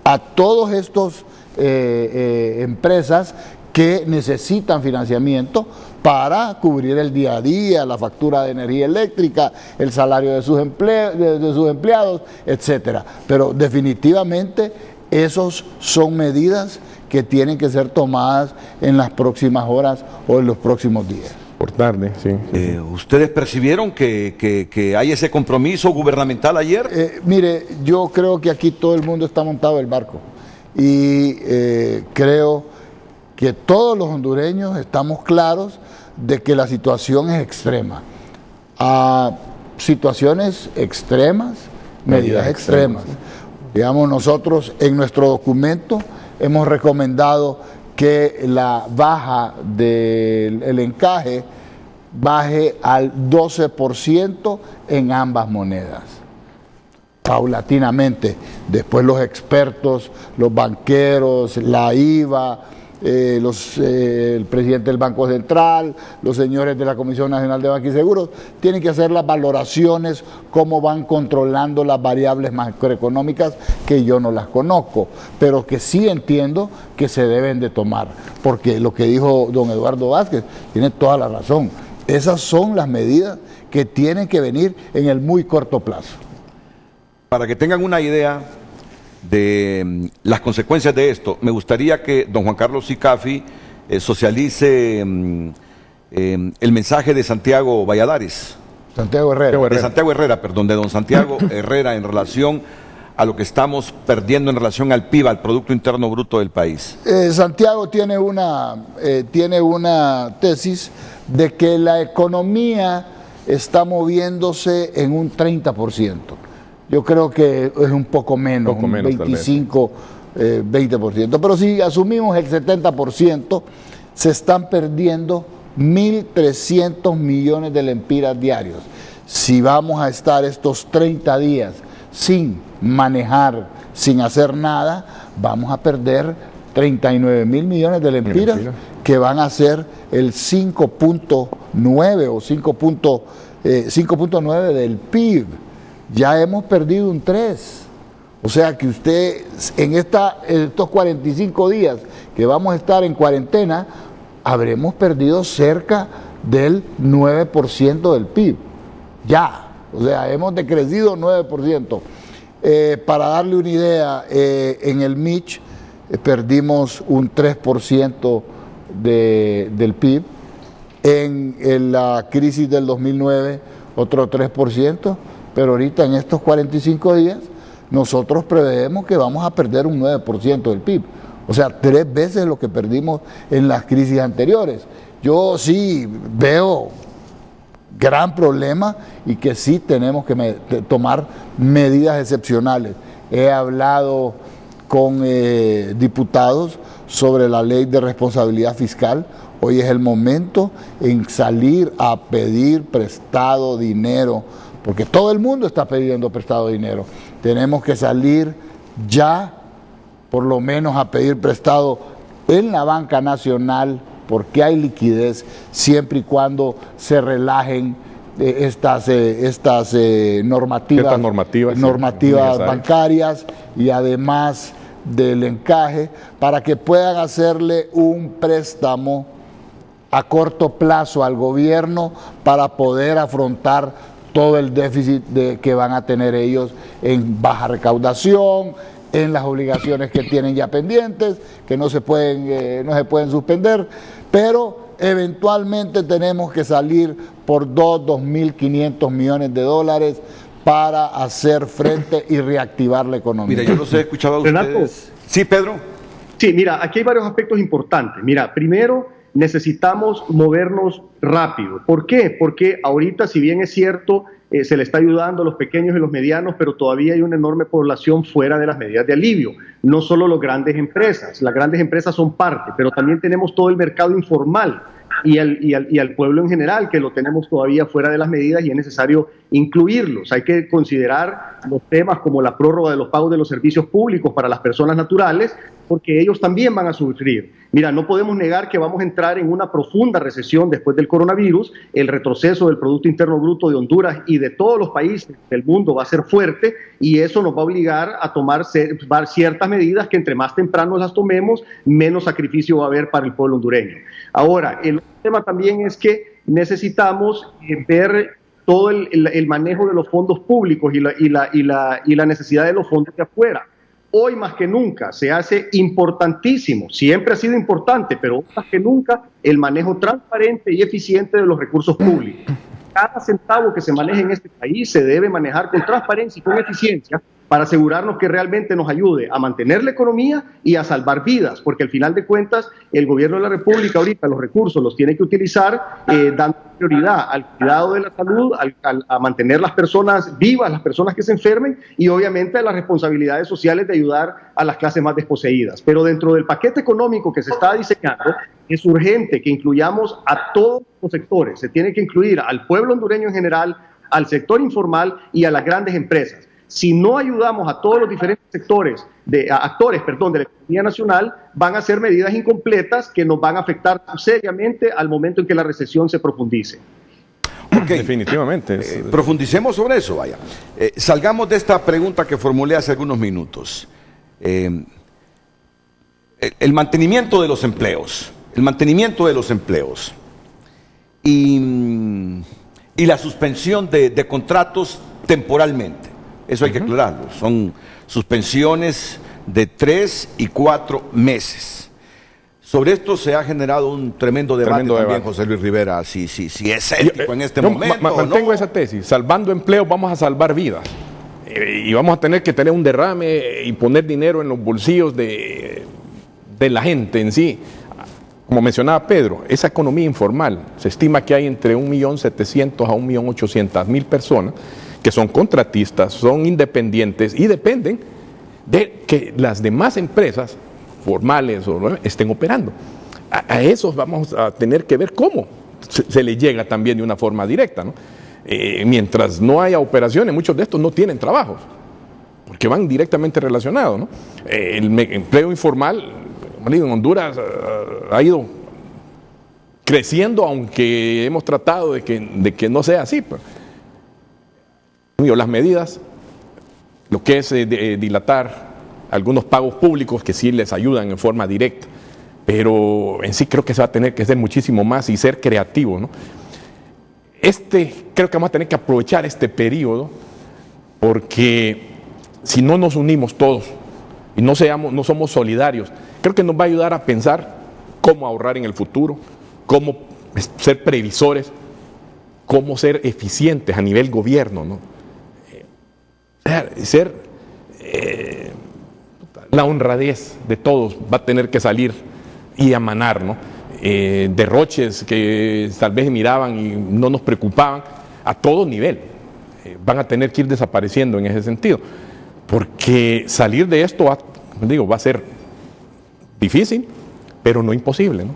a todos estos empresas que necesitan financiamiento para cubrir el día a día, la factura de energía eléctrica, el salario de sus empleados, etcétera. Pero definitivamente esos son medidas que tienen que ser tomadas en las próximas horas o en los próximos días. Por tarde, sí. ¿Ustedes percibieron que hay ese compromiso gubernamental ayer? Mire, yo creo que aquí todo el mundo está montado en el barco y creo que todos los hondureños estamos claros de que la situación es extrema. A situaciones extremas, medidas extremas. Digamos, nosotros en nuestro documento hemos recomendado que la baja del encaje baje al 12% en ambas monedas. Paulatinamente. Después los expertos, los banqueros, la IVA, el presidente del Banco Central, los señores de la Comisión Nacional de Banca y Seguros, tienen que hacer las valoraciones, cómo van controlando las variables macroeconómicas, que yo no las conozco, pero que sí entiendo que se deben de tomar, porque lo que dijo don Eduardo Vázquez tiene toda la razón. Esas son las medidas que tienen que venir en el muy corto plazo. Para que tengan una idea de las consecuencias de esto, me gustaría que don Juan Carlos Sicafi socialice el mensaje de Santiago Valladares. Santiago Herrera. De Santiago Herrera, perdón, de don Santiago Herrera en relación a lo que estamos perdiendo en relación al PIB, al Producto Interno Bruto del país. Santiago tiene una tesis de que la economía está moviéndose en un 30%. Yo creo que es un poco menos, un 25, 20%. Pero si asumimos el 70%, se están perdiendo 1.300 millones de lempiras diarios. Si vamos a estar estos 30 días sin manejar, sin hacer nada, vamos a perder 39.000 millones de lempiras, que van a ser el 5.9 o 5.9 del PIB. Ya hemos perdido un 3. O sea que usted en estos 45 días que vamos a estar en cuarentena, habremos perdido cerca del 9% del PIB. Ya, o sea, hemos decrecido 9%. Para darle una idea, en el MICH perdimos un 3% del PIB. En la crisis del 2009, otro 3%. Pero ahorita en estos 45 días nosotros preveemos que vamos a perder un 9% del PIB. O sea, 3 veces lo que perdimos en las crisis anteriores. Yo sí veo gran problema y que sí tenemos que tomar medidas excepcionales. He hablado con diputados sobre la ley de responsabilidad fiscal. Hoy es el momento en salir a pedir prestado dinero, porque todo el mundo está pidiendo prestado dinero. Tenemos que salir ya, por lo menos, a pedir prestado en la banca nacional, porque hay liquidez, siempre y cuando se relajen estas normativas bancarias, y además del encaje, para que puedan hacerle un préstamo a corto plazo al gobierno para poder afrontar todo el déficit que van a tener ellos en baja recaudación, en las obligaciones que tienen ya pendientes, que no se pueden suspender, pero eventualmente tenemos que salir por 2.500 millones de dólares para hacer frente y reactivar la economía. Mira, yo los he escuchado a ustedes. Renato. Sí, Pedro. Sí, mira, aquí hay varios aspectos importantes. Mira, primero, necesitamos movernos rápido. ¿Por qué? Porque ahorita, si bien es cierto, se le está ayudando a los pequeños y los medianos, pero todavía hay una enorme población fuera de las medidas de alivio. No solo las grandes empresas son parte, pero también tenemos todo el mercado informal y al pueblo en general, que lo tenemos todavía fuera de las medidas y es necesario incluirlos. Hay que considerar los temas como la prórroga de los pagos de los servicios públicos para las personas naturales, porque ellos también van a sufrir. Mira, no podemos negar que vamos a entrar en una profunda recesión después del coronavirus. El retroceso del Producto Interno Bruto de Honduras y de todos los países del mundo va a ser fuerte, y eso nos va a obligar a tomar ciertas medidas que entre más temprano las tomemos, menos sacrificio va a haber para el pueblo hondureño. Ahora, el tema también es que necesitamos ver todo el manejo de los fondos públicos y la necesidad de los fondos de afuera. Hoy más que nunca se hace importantísimo, siempre ha sido importante, pero hoy más que nunca el manejo transparente y eficiente de los recursos públicos. Cada centavo que se maneje en este país se debe manejar con transparencia y con eficiencia para asegurarnos que realmente nos ayude a mantener la economía y a salvar vidas, porque al final de cuentas el gobierno de la República ahorita los recursos los tiene que utilizar dando prioridad al cuidado de la salud, a mantener las personas vivas, las personas que se enfermen, y obviamente a las responsabilidades sociales de ayudar a las clases más desposeídas. Pero dentro del paquete económico que se está diseñando es urgente que incluyamos a todos los sectores. Se tiene que incluir al pueblo hondureño en general, al sector informal y a las grandes empresas. Si no ayudamos a todos los diferentes actores de la economía nacional, van a ser medidas incompletas que nos van a afectar seriamente al momento en que la recesión se profundice. Okay. Definitivamente. Profundicemos sobre eso, vaya. Salgamos de esta pregunta que formulé hace algunos minutos. El mantenimiento de los empleos. Y la suspensión de contratos temporalmente. Eso hay que aclararlo. Son suspensiones de 3 y 4 meses. Sobre esto se ha generado un tremendo debate también, José Luis Rivera, si es ético en este momento. Mantengo esa tesis. Salvando empleos vamos a salvar vidas. Y vamos a tener que tener un derrame y poner dinero en los bolsillos de la gente en sí. Como mencionaba Pedro, esa economía informal, se estima que hay entre 1.700.000 a 1.800.000 personas que son contratistas, son independientes y dependen de que las demás empresas formales estén operando. A esos vamos a tener que ver cómo se les llega también de una forma directa, ¿no? Mientras no haya operaciones, muchos de estos no tienen trabajos, porque van directamente relacionados, ¿no? El empleo informal, como digo, en Honduras ha ido creciendo, aunque hemos tratado de que no sea así. Las medidas, lo que es dilatar algunos pagos públicos que sí les ayudan en forma directa, pero en sí creo que se va a tener que hacer muchísimo más y ser creativo, ¿no? Creo que vamos a tener que aprovechar este periodo, porque si no nos unimos todos y no somos solidarios, creo que nos va a ayudar a pensar cómo ahorrar en el futuro, cómo ser previsores, cómo ser eficientes a nivel gobierno, ¿no? la honradez de todos va a tener que salir y amanar, ¿no? Derroches que tal vez miraban y no nos preocupaban a todo nivel, van a tener que ir desapareciendo en ese sentido, porque salir de esto va a ser difícil, pero no imposible, ¿no?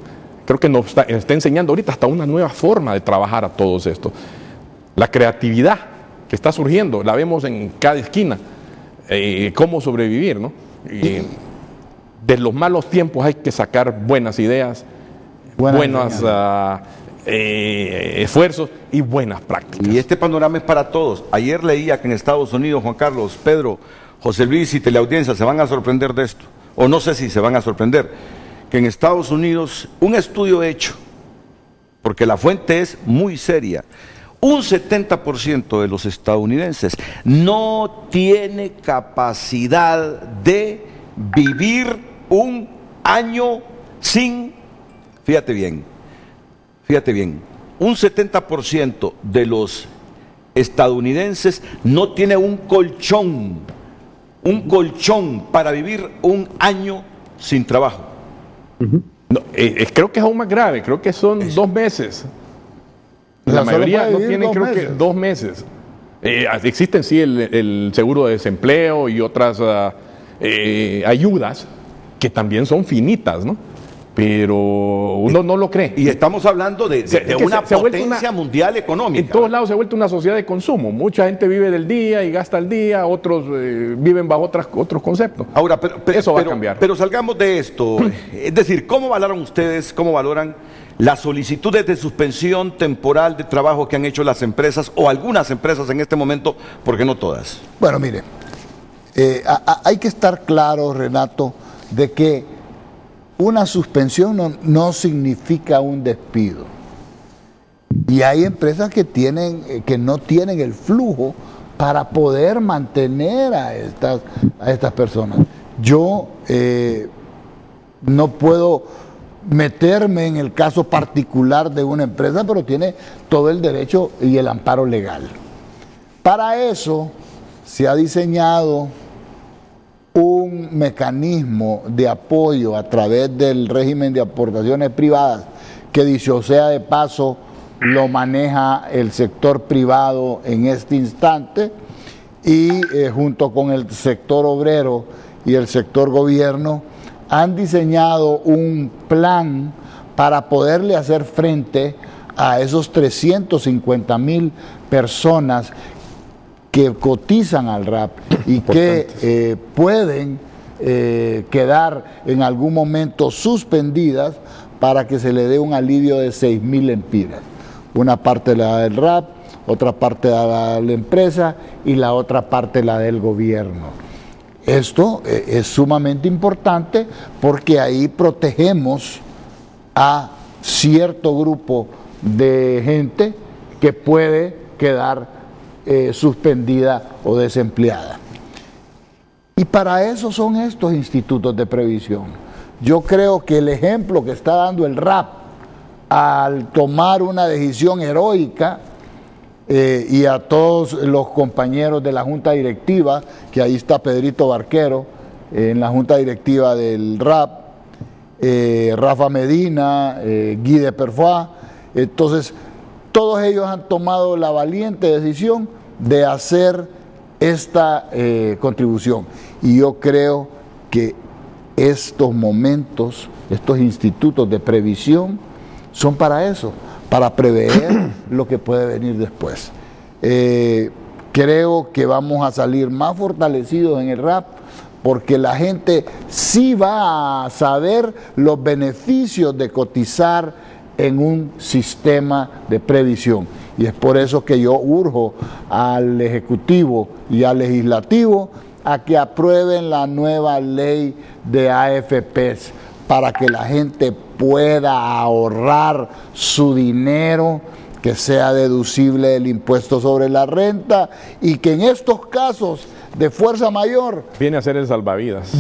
Creo que nos está enseñando ahorita hasta una nueva forma de trabajar a todos estos. La creatividad que está surgiendo, la vemos en cada esquina, cómo sobrevivir, ¿no? De los malos tiempos hay que sacar buenas ideas, buenos esfuerzos y buenas prácticas. Y este panorama es para todos. Ayer leía que en Estados Unidos, Juan Carlos, Pedro, José Luis y teleaudiencia se van a sorprender de esto, o no sé si se van a sorprender, que en Estados Unidos, un estudio hecho, porque la fuente es muy seria, un 70% de los estadounidenses no tiene capacidad de vivir un año sin, fíjate bien, un 70% de los estadounidenses no tiene un colchón para vivir un año sin trabajo. No, creo que es aún más grave, creo que son 2 meses. La mayoría no tienen, creo que 2 meses. Existen sí el seguro de desempleo y otras ayudas que también son finitas, ¿no? Pero uno no lo cree. Y estamos hablando de una potencia mundial económica. En todos lados se ha vuelto una sociedad de consumo. Mucha gente vive del día y gasta el día, otros viven bajo otros conceptos. Ahora, eso va a cambiar. Pero salgamos de esto. Es decir, ¿cómo valoran ustedes, las solicitudes de suspensión temporal de trabajo que han hecho las empresas o algunas empresas en este momento, porque no todas? Bueno, mire, hay que estar claro, Renato, de que una suspensión no significa un despido. Y hay empresas que no tienen el flujo para poder mantener a estas personas. Yo no puedo meterme en el caso particular de una empresa, pero tiene todo el derecho y el amparo legal. Para eso se ha diseñado un mecanismo de apoyo a través del régimen de aportaciones privadas, que dicho sea de paso, lo maneja el sector privado en este instante, y junto con el sector obrero y el sector gobierno, han diseñado un plan para poderle hacer frente a esos 350,000 personas que cotizan al RAP y que pueden quedar en algún momento suspendidas para que se le dé un alivio de 6,000 lempiras. Una parte la del RAP, otra parte la de la empresa y la otra parte la del gobierno. Esto es sumamente importante porque ahí protegemos a cierto grupo de gente que puede quedar suspendida o desempleada. Y para eso son estos institutos de previsión. Yo creo que el ejemplo que está dando el RAP al tomar una decisión heroica, y a todos los compañeros de la Junta Directiva, que ahí está Pedrito Barquero, en la Junta Directiva del RAP, Rafa Medina, Guy de Perfoy, entonces todos ellos han tomado la valiente decisión de hacer esta contribución. Y yo creo que estos momentos, estos institutos de previsión, son para eso, para prever lo que puede venir después. Creo que vamos a salir más fortalecidos en el RAP, porque la gente sí va a saber los beneficios de cotizar en un sistema de previsión. Y es por eso que yo urjo al Ejecutivo y al Legislativo a que aprueben la nueva ley de AFPs para que la gente pueda ahorrar su dinero, que sea deducible del impuesto sobre la renta, y que en estos casos de fuerza mayor viene a ser el salvavidas.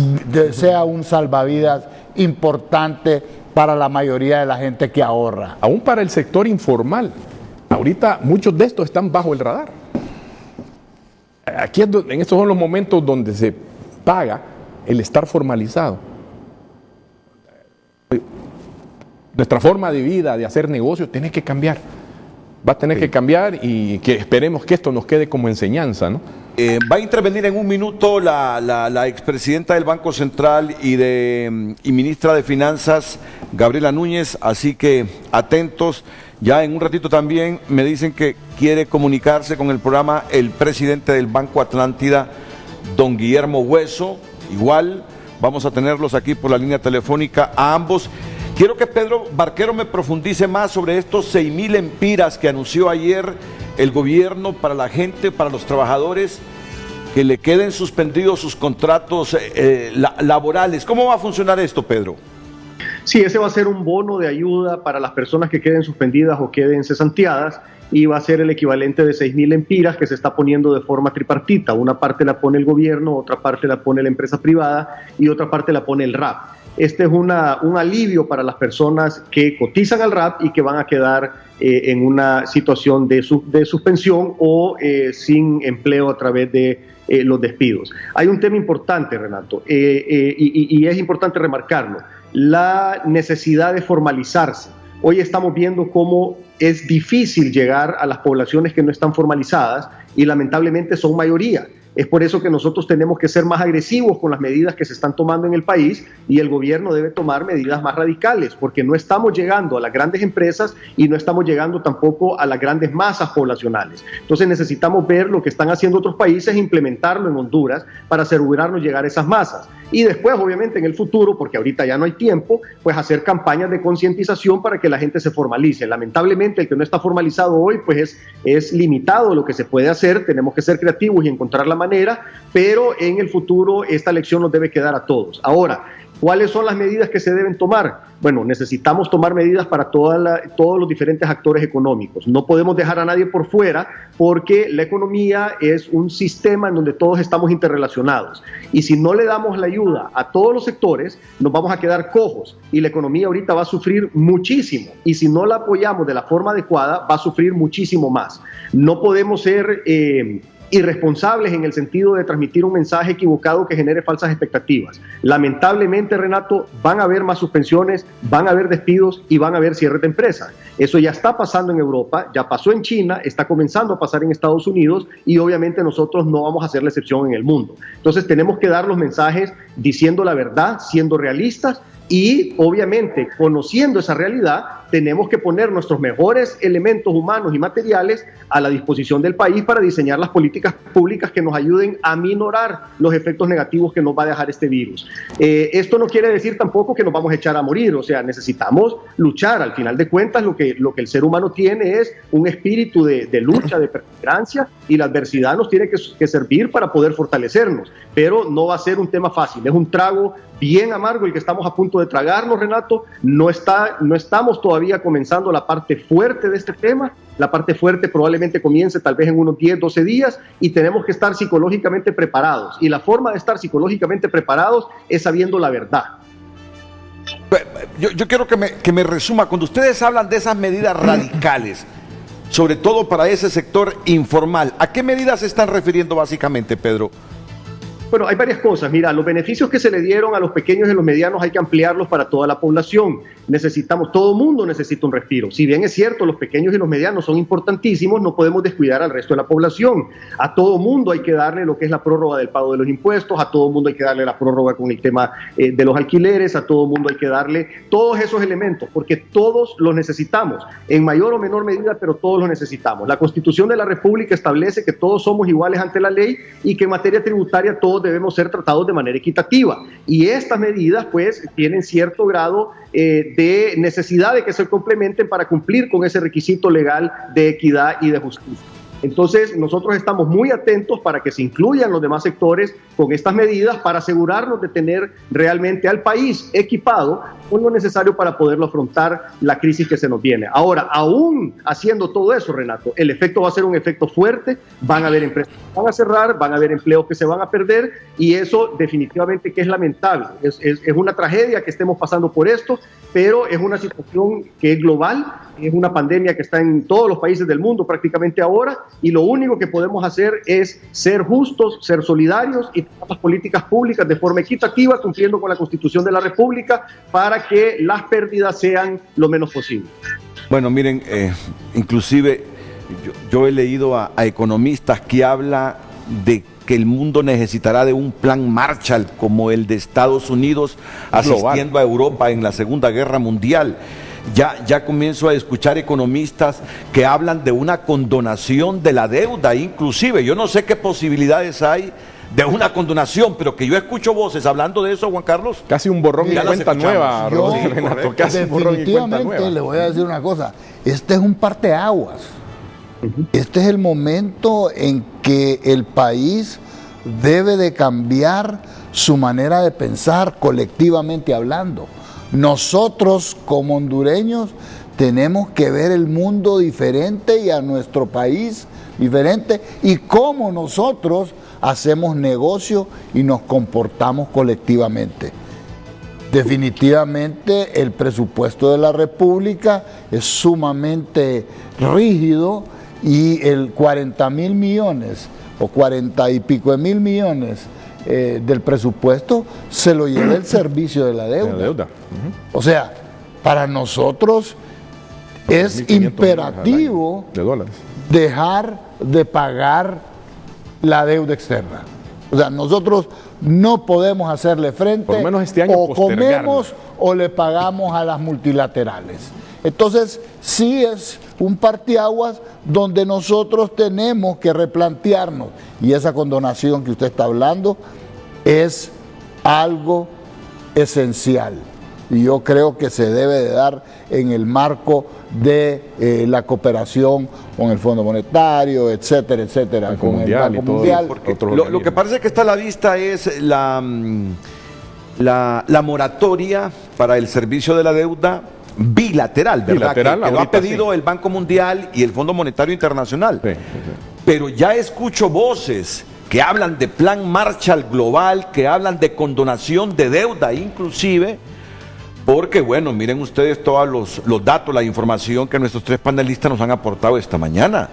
Sea un salvavidas importante para la mayoría de la gente que ahorra. Aún para el sector informal. Ahorita muchos de estos están bajo el radar. Aquí en estos son los momentos donde se paga el estar formalizado. Nuestra forma de vida, de hacer negocios, tiene que cambiar. Va a tener que cambiar y que esperemos que esto nos quede como enseñanza, ¿no? Va a intervenir en un minuto la expresidenta del Banco Central y ministra de Finanzas, Gabriela Núñez, así que atentos. Ya en un ratito también me dicen que quiere comunicarse con el programa el presidente del Banco Atlántida, don Guillermo Hueso. Igual vamos a tenerlos aquí por la línea telefónica a ambos. Quiero que Pedro Barquero me profundice más sobre estos 6,000 empiras que anunció ayer el gobierno para la gente, para los trabajadores, que le queden suspendidos sus contratos laborales. ¿Cómo va a funcionar esto, Pedro? Sí, ese va a ser un bono de ayuda para las personas que queden suspendidas o queden cesanteadas, y va a ser el equivalente de 6,000 empiras que se está poniendo de forma tripartita. Una parte la pone el gobierno, otra parte la pone la empresa privada y otra parte la pone el RAP. Este es un alivio para las personas que cotizan al RAP y que van a quedar en una situación de suspensión o sin empleo a través de los despidos. Hay un tema importante, Renato, y es importante remarcarlo: la necesidad de formalizarse. Hoy estamos viendo cómo es difícil llegar a las poblaciones que no están formalizadas y lamentablemente son mayoría. Es por eso que nosotros tenemos que ser más agresivos con las medidas que se están tomando en el país, y el gobierno debe tomar medidas más radicales, porque no estamos llegando a las grandes empresas y no estamos llegando tampoco a las grandes masas poblacionales. Entonces necesitamos ver lo que están haciendo otros países e implementarlo en Honduras para asegurarnos llegar a esas masas. Y después, obviamente, en el futuro, porque ahorita ya no hay tiempo, pues hacer campañas de concientización para que la gente se formalice. Lamentablemente, el que no está formalizado hoy, pues es limitado lo que se puede hacer. Tenemos que ser creativos y encontrar la manera, pero en el futuro esta lección nos debe quedar a todos. Ahora, ¿cuáles son las medidas que se deben tomar? Bueno, necesitamos tomar medidas para todos los diferentes actores económicos. No podemos dejar a nadie por fuera, porque la economía es un sistema en donde todos estamos interrelacionados. Y si no le damos la ayuda a todos los sectores, nos vamos a quedar cojos y la economía ahorita va a sufrir muchísimo. Y si no la apoyamos de la forma adecuada, va a sufrir muchísimo más. No podemos ser irresponsables en el sentido de transmitir un mensaje equivocado que genere falsas expectativas. Lamentablemente, Renato, van a haber más suspensiones, van a haber despidos y van a haber cierres de empresas. Eso ya está pasando en Europa, ya pasó en China, está comenzando a pasar en Estados Unidos, y obviamente nosotros no vamos a ser la excepción en el mundo. Entonces tenemos que dar los mensajes diciendo la verdad, siendo realistas, y obviamente conociendo esa realidad tenemos que poner nuestros mejores elementos humanos y materiales a la disposición del país para diseñar las políticas públicas que nos ayuden a minorar los efectos negativos que nos va a dejar este virus. Esto no quiere decir tampoco que nos vamos a echar a morir, o sea, necesitamos luchar. Al final de cuentas, lo que el ser humano tiene es un espíritu de lucha, de perseverancia, y la adversidad nos tiene que servir para poder fortalecernos, pero no va a ser un tema fácil, es un trago bien amargo el que estamos a punto de tragarnos, Renato. No estamos todavía comenzando la parte fuerte de este tema. La parte fuerte probablemente comience tal vez en unos 10, 12 días, y tenemos que estar psicológicamente preparados. Y la forma de estar psicológicamente preparados es sabiendo la verdad. Yo quiero que me resuma, cuando ustedes hablan de esas medidas radicales, sobre todo para ese sector informal, ¿a qué medidas se están refiriendo básicamente, Pedro? Bueno, hay varias cosas. Mira, los beneficios que se le dieron a los pequeños y los medianos hay que ampliarlos para toda la población. Todo el mundo necesita un respiro. Si bien es cierto, los pequeños y los medianos son importantísimos, no podemos descuidar al resto de la población. A todo mundo hay que darle lo que es la prórroga del pago de los impuestos, a todo mundo hay que darle la prórroga con el tema de los alquileres, a todo mundo hay que darle todos esos elementos, porque todos los necesitamos, en mayor o menor medida, pero todos los necesitamos. La Constitución de la República establece que todos somos iguales ante la ley y que en materia tributaria todos debemos ser tratados de manera equitativa, y estas medidas pues tienen cierto grado de necesidad de que se complementen para cumplir con ese requisito legal de equidad y de justicia. Entonces nosotros estamos muy atentos para que se incluyan los demás sectores con estas medidas, para asegurarnos de tener realmente al país equipado con lo necesario para poderlo afrontar la crisis que se nos viene. Ahora, aún haciendo todo eso, Renato, el efecto va a ser un efecto fuerte. Van a haber empresas que van a cerrar, van a haber empleos que se van a perder, y eso definitivamente que es lamentable. Es una tragedia que estemos pasando por esto, pero es una situación que es global, es una pandemia que está en todos los países del mundo prácticamente ahora, y lo único que podemos hacer es ser justos, ser solidarios y tomar las políticas públicas de forma equitativa, cumpliendo con la Constitución de la República, para que las pérdidas sean lo menos posible. Bueno, miren, inclusive yo he leído a economistas que hablan de que el mundo necesitará de un plan Marshall como el de Estados Unidos asistiendo a Europa en la Segunda Guerra Mundial. Ya comienzo a escuchar economistas que hablan de una condonación de la deuda, inclusive. Yo no sé qué posibilidades hay de una condonación, pero que yo escucho voces hablando de eso, Juan Carlos. Casi un borrón y cuenta nueva, Renato. Casi un borrón y cuenta nueva. Le voy a decir una cosa, este es un parteaguas. Este es el momento en que el país debe de cambiar su manera de pensar, colectivamente hablando. Nosotros como hondureños tenemos que ver el mundo diferente y a nuestro país diferente, y cómo nosotros hacemos negocio y nos comportamos colectivamente. Definitivamente el presupuesto de la República es sumamente rígido, y el 40.000 millones o 40 y pico de mil millones del presupuesto se lo lleva el servicio de la deuda. O sea, para nosotros es imperativo dejar de pagar la deuda externa. O sea, nosotros no podemos hacerle frente, por lo menos este año, o comemos o le pagamos a las multilaterales. Entonces, sí es un parteaguas donde nosotros tenemos que replantearnos, y esa condonación que usted está hablando es algo esencial, y yo creo que se debe de dar en el marco de la cooperación con el Fondo Monetario, etcétera, etcétera, con el Banco Mundial. Lo que parece que está a la vista es la moratoria para el servicio de la deuda bilateral, ¿verdad? Que lo ha pedido el Banco Mundial y el Fondo Monetario Internacional. Sí. Pero ya escucho voces que hablan de plan Marshall global, que hablan de condonación de deuda inclusive, porque bueno, miren ustedes todos los datos, la información que nuestros tres panelistas nos han aportado esta mañana.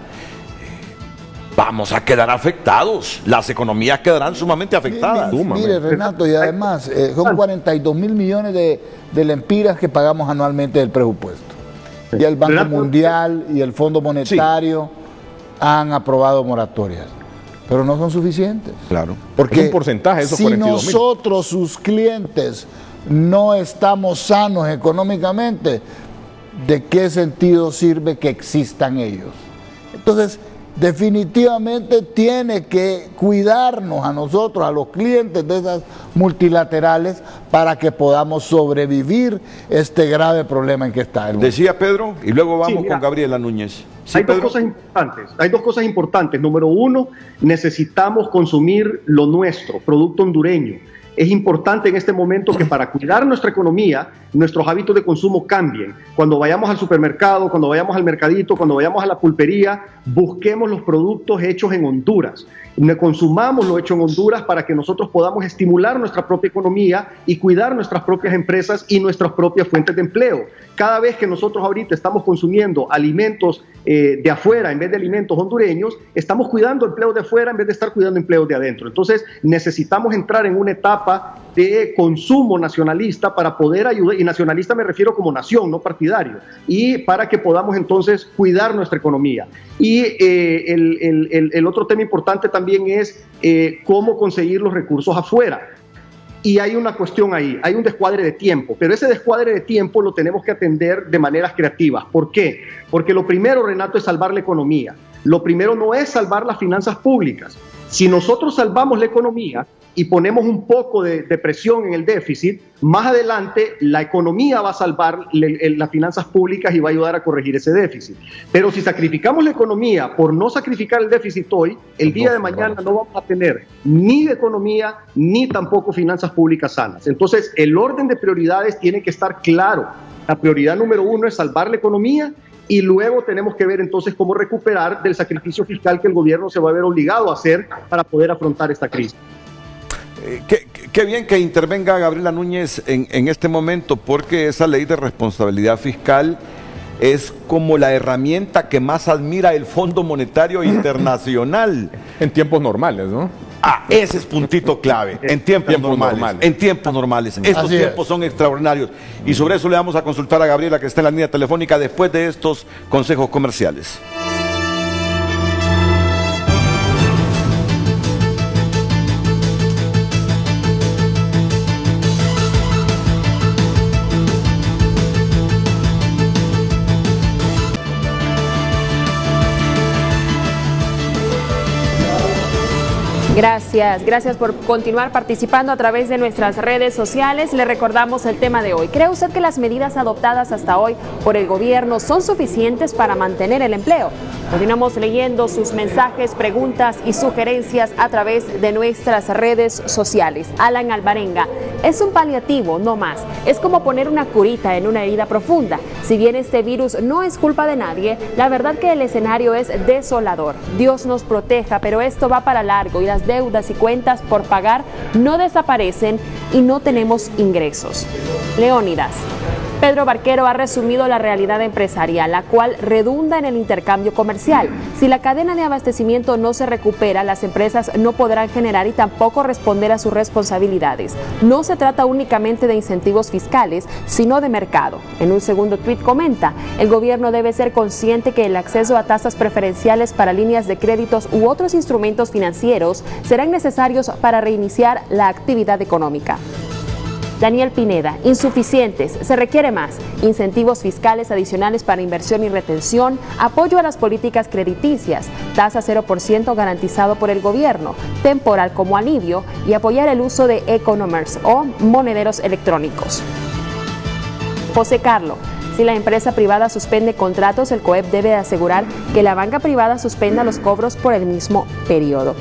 Vamos a quedar afectados, las economías quedarán sumamente afectadas. Mire, Renato, y además son 42.000 millones de lempiras que pagamos anualmente del presupuesto. Ya el Banco Mundial y el Fondo Monetario han aprobado moratorias, pero no son suficientes. Claro. Porque es un porcentaje, esos si nosotros, sus clientes, no estamos sanos económicamente, ¿de qué sentido sirve que existan ellos? Entonces, definitivamente tiene que cuidarnos a nosotros, a los clientes de esas multilaterales, para que podamos sobrevivir este grave problema en que está el mundo. Decía Pedro, y luego vamos con Gabriela Núñez. Sí, hay dos cosas importantes. Número uno, necesitamos consumir lo nuestro, producto hondureño. Es importante en este momento que para cuidar nuestra economía, nuestros hábitos de consumo cambien. Cuando vayamos al supermercado, cuando vayamos al mercadito, cuando vayamos a la pulpería, busquemos los productos hechos en Honduras. Consumamos lo hecho en Honduras para que nosotros podamos estimular nuestra propia economía y cuidar nuestras propias empresas y nuestras propias fuentes de empleo. Cada vez que nosotros ahorita estamos consumiendo alimentos de afuera en vez de alimentos hondureños, estamos cuidando empleo de afuera en vez de estar cuidando empleos de adentro. Entonces necesitamos entrar en una etapa de consumo nacionalista para poder ayudar, y nacionalista me refiero como nación, no partidario, y para que podamos entonces cuidar nuestra economía. Y el otro tema importante también es cómo conseguir los recursos afuera. Y hay una cuestión ahí, hay un descuadre de tiempo, pero ese descuadre de tiempo lo tenemos que atender de maneras creativas. ¿Por qué? Porque lo primero, Renato, es salvar la economía. Lo primero no es salvar las finanzas públicas. Si nosotros salvamos la economía y ponemos un poco de presión en el déficit, más adelante la economía va a salvar las finanzas públicas y va a ayudar a corregir ese déficit. Pero si sacrificamos la economía por no sacrificar el déficit hoy, el día de mañana no vamos a tener ni economía ni tampoco finanzas públicas sanas. Entonces, el orden de prioridades tiene que estar claro. La prioridad número uno es salvar la economía, y luego tenemos que ver entonces cómo recuperar del sacrificio fiscal que el gobierno se va a ver obligado a hacer para poder afrontar esta crisis. Qué bien que intervenga Gabriela Núñez en este momento, porque esa ley de responsabilidad fiscal es como la herramienta que más admira el Fondo Monetario Internacional. En tiempos normales, ¿no? Ese es puntito clave, en tiempos normales. En tiempos normales. Estos tiempos son extraordinarios. Y sobre eso le vamos a consultar a Gabriela, que está en la línea telefónica, después de estos consejos comerciales. Gracias por continuar participando a través de nuestras redes sociales. Le recordamos el tema de hoy. ¿Cree usted que las medidas adoptadas hasta hoy por el gobierno son suficientes para mantener el empleo? Continuamos leyendo sus mensajes, preguntas y sugerencias a través de nuestras redes sociales. Alan Alvarenga, es un paliativo, no más. Es como poner una curita en una herida profunda. Si bien este virus no es culpa de nadie, la verdad que el escenario es desolador. Dios nos proteja, pero esto va para largo y las deudas y cuentas por pagar no desaparecen y no tenemos ingresos. Leónidas. Pedro Barquero ha resumido la realidad empresarial, la cual redunda en el intercambio comercial. Si la cadena de abastecimiento no se recupera, las empresas no podrán generar y tampoco responder a sus responsabilidades. No se trata únicamente de incentivos fiscales, sino de mercado. En un segundo tuit comenta, el gobierno debe ser consciente que el acceso a tasas preferenciales para líneas de créditos u otros instrumentos financieros serán necesarios para reiniciar la actividad económica. Daniel Pineda, insuficientes, se requiere más, incentivos fiscales adicionales para inversión y retención, apoyo a las políticas crediticias, tasa 0% garantizado por el gobierno, temporal como alivio y apoyar el uso de e-commerce o monederos electrónicos. José Carlo, si la empresa privada suspende contratos, el COEP debe asegurar que la banca privada suspenda los cobros por el mismo periodo.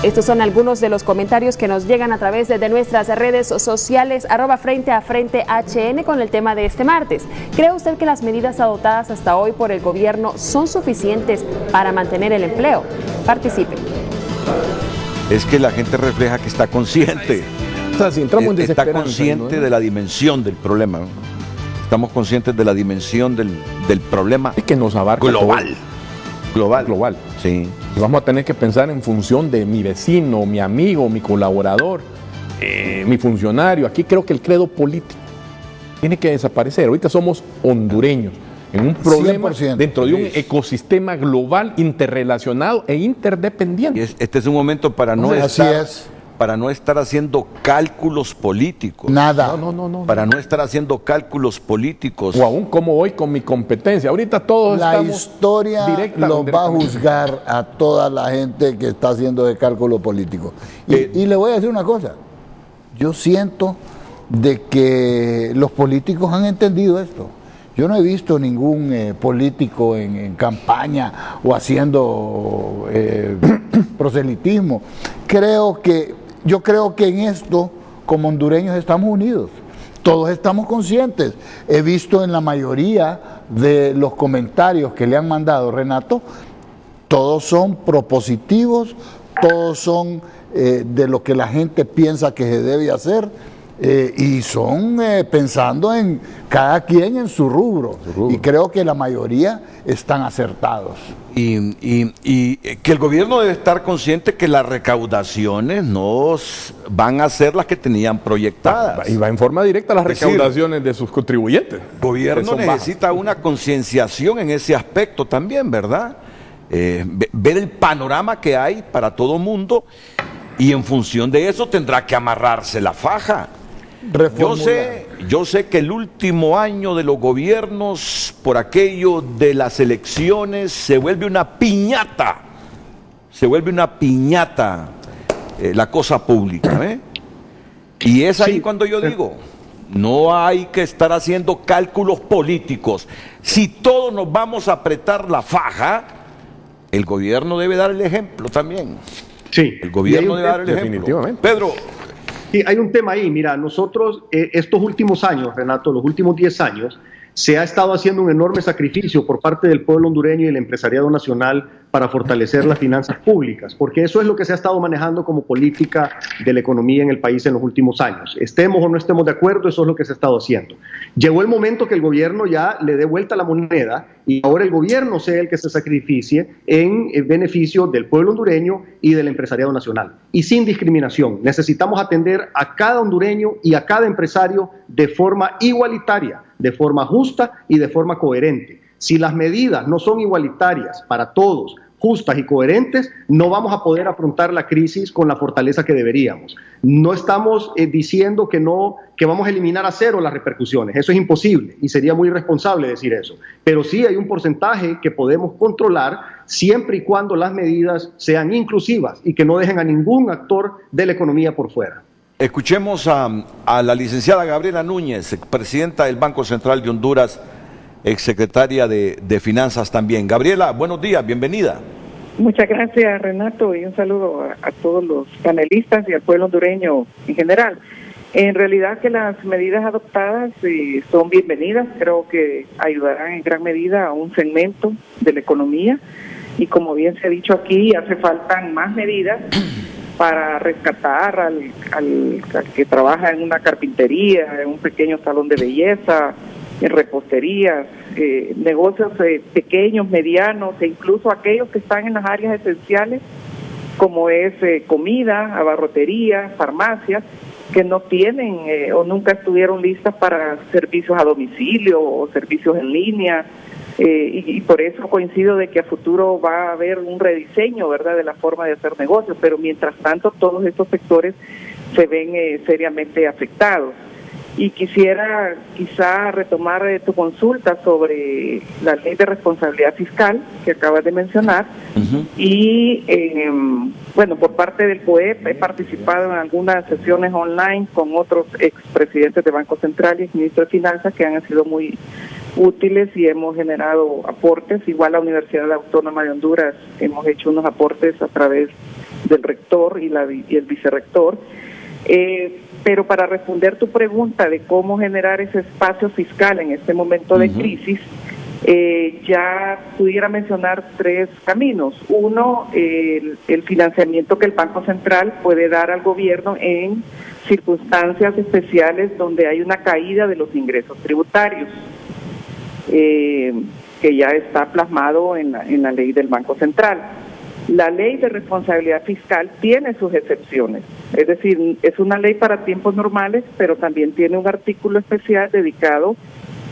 Estos son algunos de los comentarios que nos llegan a través de nuestras redes sociales, @FrenteAFrenteHN, con el tema de este martes. ¿Cree usted que las medidas adoptadas hasta hoy por el gobierno son suficientes para mantener el empleo? Participe. Es que la gente refleja que está consciente. O sea, si entramos en está desesperanza, consciente, ¿no?, de la dimensión del problema, ¿no? Estamos conscientes de la dimensión del problema. Es que nos abarca global. Global. Sí. Y vamos a tener que pensar en función de mi vecino, mi amigo, mi colaborador, mi funcionario. Aquí creo que el credo político tiene que desaparecer. Ahorita somos hondureños en un problema 100%. dentro de un ecosistema global interrelacionado e interdependiente. Y este es un momento para no estar haciendo cálculos políticos. Nada. No. Para no estar haciendo cálculos políticos. O aún como voy con mi competencia. Ahorita todos La estamos historia los va a juzgar a toda la gente que está haciendo de cálculo político. Y le voy a decir una cosa. Yo siento de que los políticos han entendido esto. Yo no he visto ningún político en campaña o haciendo proselitismo. Yo creo que en esto, como hondureños, estamos unidos. Todos estamos conscientes. He visto en la mayoría de los comentarios que le han mandado, Renato, todos son propositivos, todos son de lo que la gente piensa que se debe hacer. Y son pensando en cada quien en su rubro. Y creo que la mayoría están acertados. Y que el gobierno debe estar consciente que las recaudaciones no van a ser las que tenían proyectadas. Y va en forma directa a las recaudaciones de sus contribuyentes. El gobierno necesita una concienciación en ese aspecto también, ¿verdad? Ver el panorama que hay para todo mundo, y en función de eso tendrá que amarrarse la faja. Yo sé que el último año de los gobiernos, por aquello de las elecciones, se vuelve una piñata. La cosa pública, ¿eh? Y es ahí cuando yo digo, no hay que estar haciendo cálculos políticos. Si todos nos vamos a apretar la faja, el gobierno debe dar el ejemplo también. Sí. El gobierno debe dar el ejemplo. Definitivamente. Pedro. Sí, hay un tema ahí. Mira, nosotros estos últimos años, Renato, los últimos 10 años, se ha estado haciendo un enorme sacrificio por parte del pueblo hondureño y el empresariado nacional para fortalecer las finanzas públicas, porque eso es lo que se ha estado manejando como política de la economía en el país en los últimos años. Estemos o no estemos de acuerdo, eso es lo que se ha estado haciendo. Llegó el momento que el gobierno ya le dé vuelta la moneda y ahora el gobierno sea el que se sacrificie en beneficio del pueblo hondureño y del empresariado nacional. Y sin discriminación. Necesitamos atender a cada hondureño y a cada empresario de forma igualitaria, de forma justa y de forma coherente. Si las medidas no son igualitarias para todos, justas y coherentes, no vamos a poder afrontar la crisis con la fortaleza que deberíamos. No estamos diciendo que vamos a eliminar a cero las repercusiones, eso es imposible y sería muy irresponsable decir eso, pero sí hay un porcentaje que podemos controlar siempre y cuando las medidas sean inclusivas y que no dejen a ningún actor de la economía por fuera. Escuchemos a la licenciada Gabriela Núñez, presidenta del Banco Central de Honduras, exsecretaria de Finanzas también. Gabriela, buenos días, bienvenida. Muchas gracias, Renato, y un saludo a todos los panelistas y al pueblo hondureño en general. En realidad que las medidas adoptadas son bienvenidas, creo que ayudarán en gran medida a un segmento de la economía y como bien se ha dicho aquí, hace falta más medidas para rescatar al que trabaja en una carpintería, en un pequeño salón de belleza, en reposterías, negocios pequeños, medianos e incluso aquellos que están en las áreas esenciales como es comida, abarrotería, farmacias, que no tienen o nunca estuvieron listas para servicios a domicilio o servicios en línea, y por eso coincido de que a futuro va a haber un rediseño, ¿verdad?, de la forma de hacer negocios, pero mientras tanto todos estos sectores se ven seriamente afectados. Y quisiera quizá retomar tu consulta sobre la ley de responsabilidad fiscal que acabas de mencionar. Y bueno, por parte del COEP he participado en algunas sesiones online con otros expresidentes de Banco Central y exministros de Finanzas que han sido muy útiles y hemos generado aportes. Igual la Universidad Autónoma de Honduras hemos hecho unos aportes a través del rector y el vicerrector. Pero para responder tu pregunta de cómo generar ese espacio fiscal en este momento de crisis, ya pudiera mencionar tres caminos. Uno, el financiamiento que el Banco Central puede dar al gobierno en circunstancias especiales donde hay una caída de los ingresos tributarios, que ya está plasmado en la ley del Banco Central. La ley de responsabilidad fiscal tiene sus excepciones, es decir, es una ley para tiempos normales, pero también tiene un artículo especial dedicado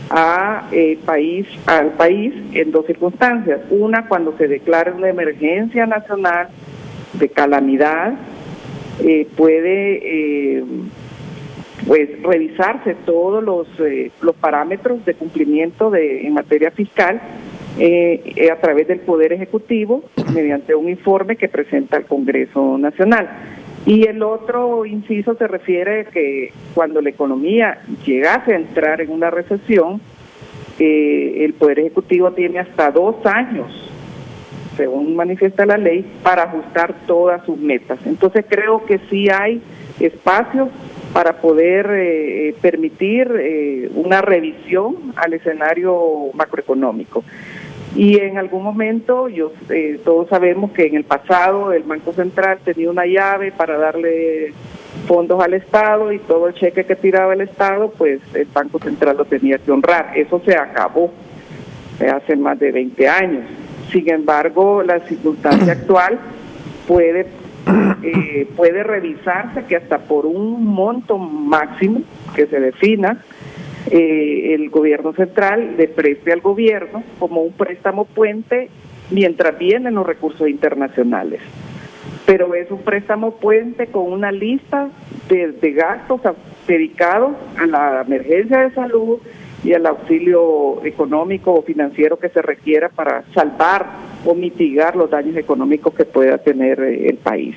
al país en dos circunstancias. Una, cuando se declara una emergencia nacional de calamidad, puede pues revisarse todos los parámetros de cumplimiento en materia fiscal a través del Poder Ejecutivo mediante un informe que presenta el Congreso Nacional. Y el otro inciso se refiere a que cuando la economía llegase a entrar en una recesión, el Poder Ejecutivo tiene hasta 2 años, según manifiesta la ley, para ajustar todas sus metas. Entonces creo que sí hay espacios para poder permitir una revisión al escenario macroeconómico. Y en algún momento, todos sabemos que en el pasado el Banco Central tenía una llave para darle fondos al Estado y todo el cheque que tiraba el Estado, pues el Banco Central lo tenía que honrar. Eso se acabó hace más de 20 años. Sin embargo, la circunstancia actual puede revisarse que hasta por un monto máximo que se defina, el gobierno central le preste al gobierno como un préstamo puente mientras vienen los recursos internacionales. Pero es un préstamo puente con una lista de gastos dedicados a la emergencia de salud y al auxilio económico o financiero que se requiera para salvar o mitigar los daños económicos que pueda tener el país.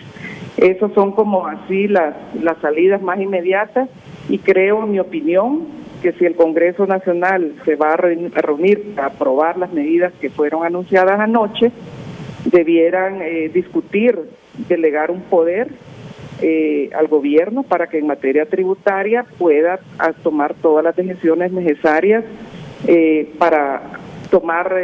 Esas son como así las salidas más inmediatas y creo, en mi opinión, que si el Congreso Nacional se va a reunir para aprobar las medidas que fueron anunciadas anoche, debieran discutir, delegar un poder al gobierno para que en materia tributaria pueda tomar todas las decisiones necesarias para tomar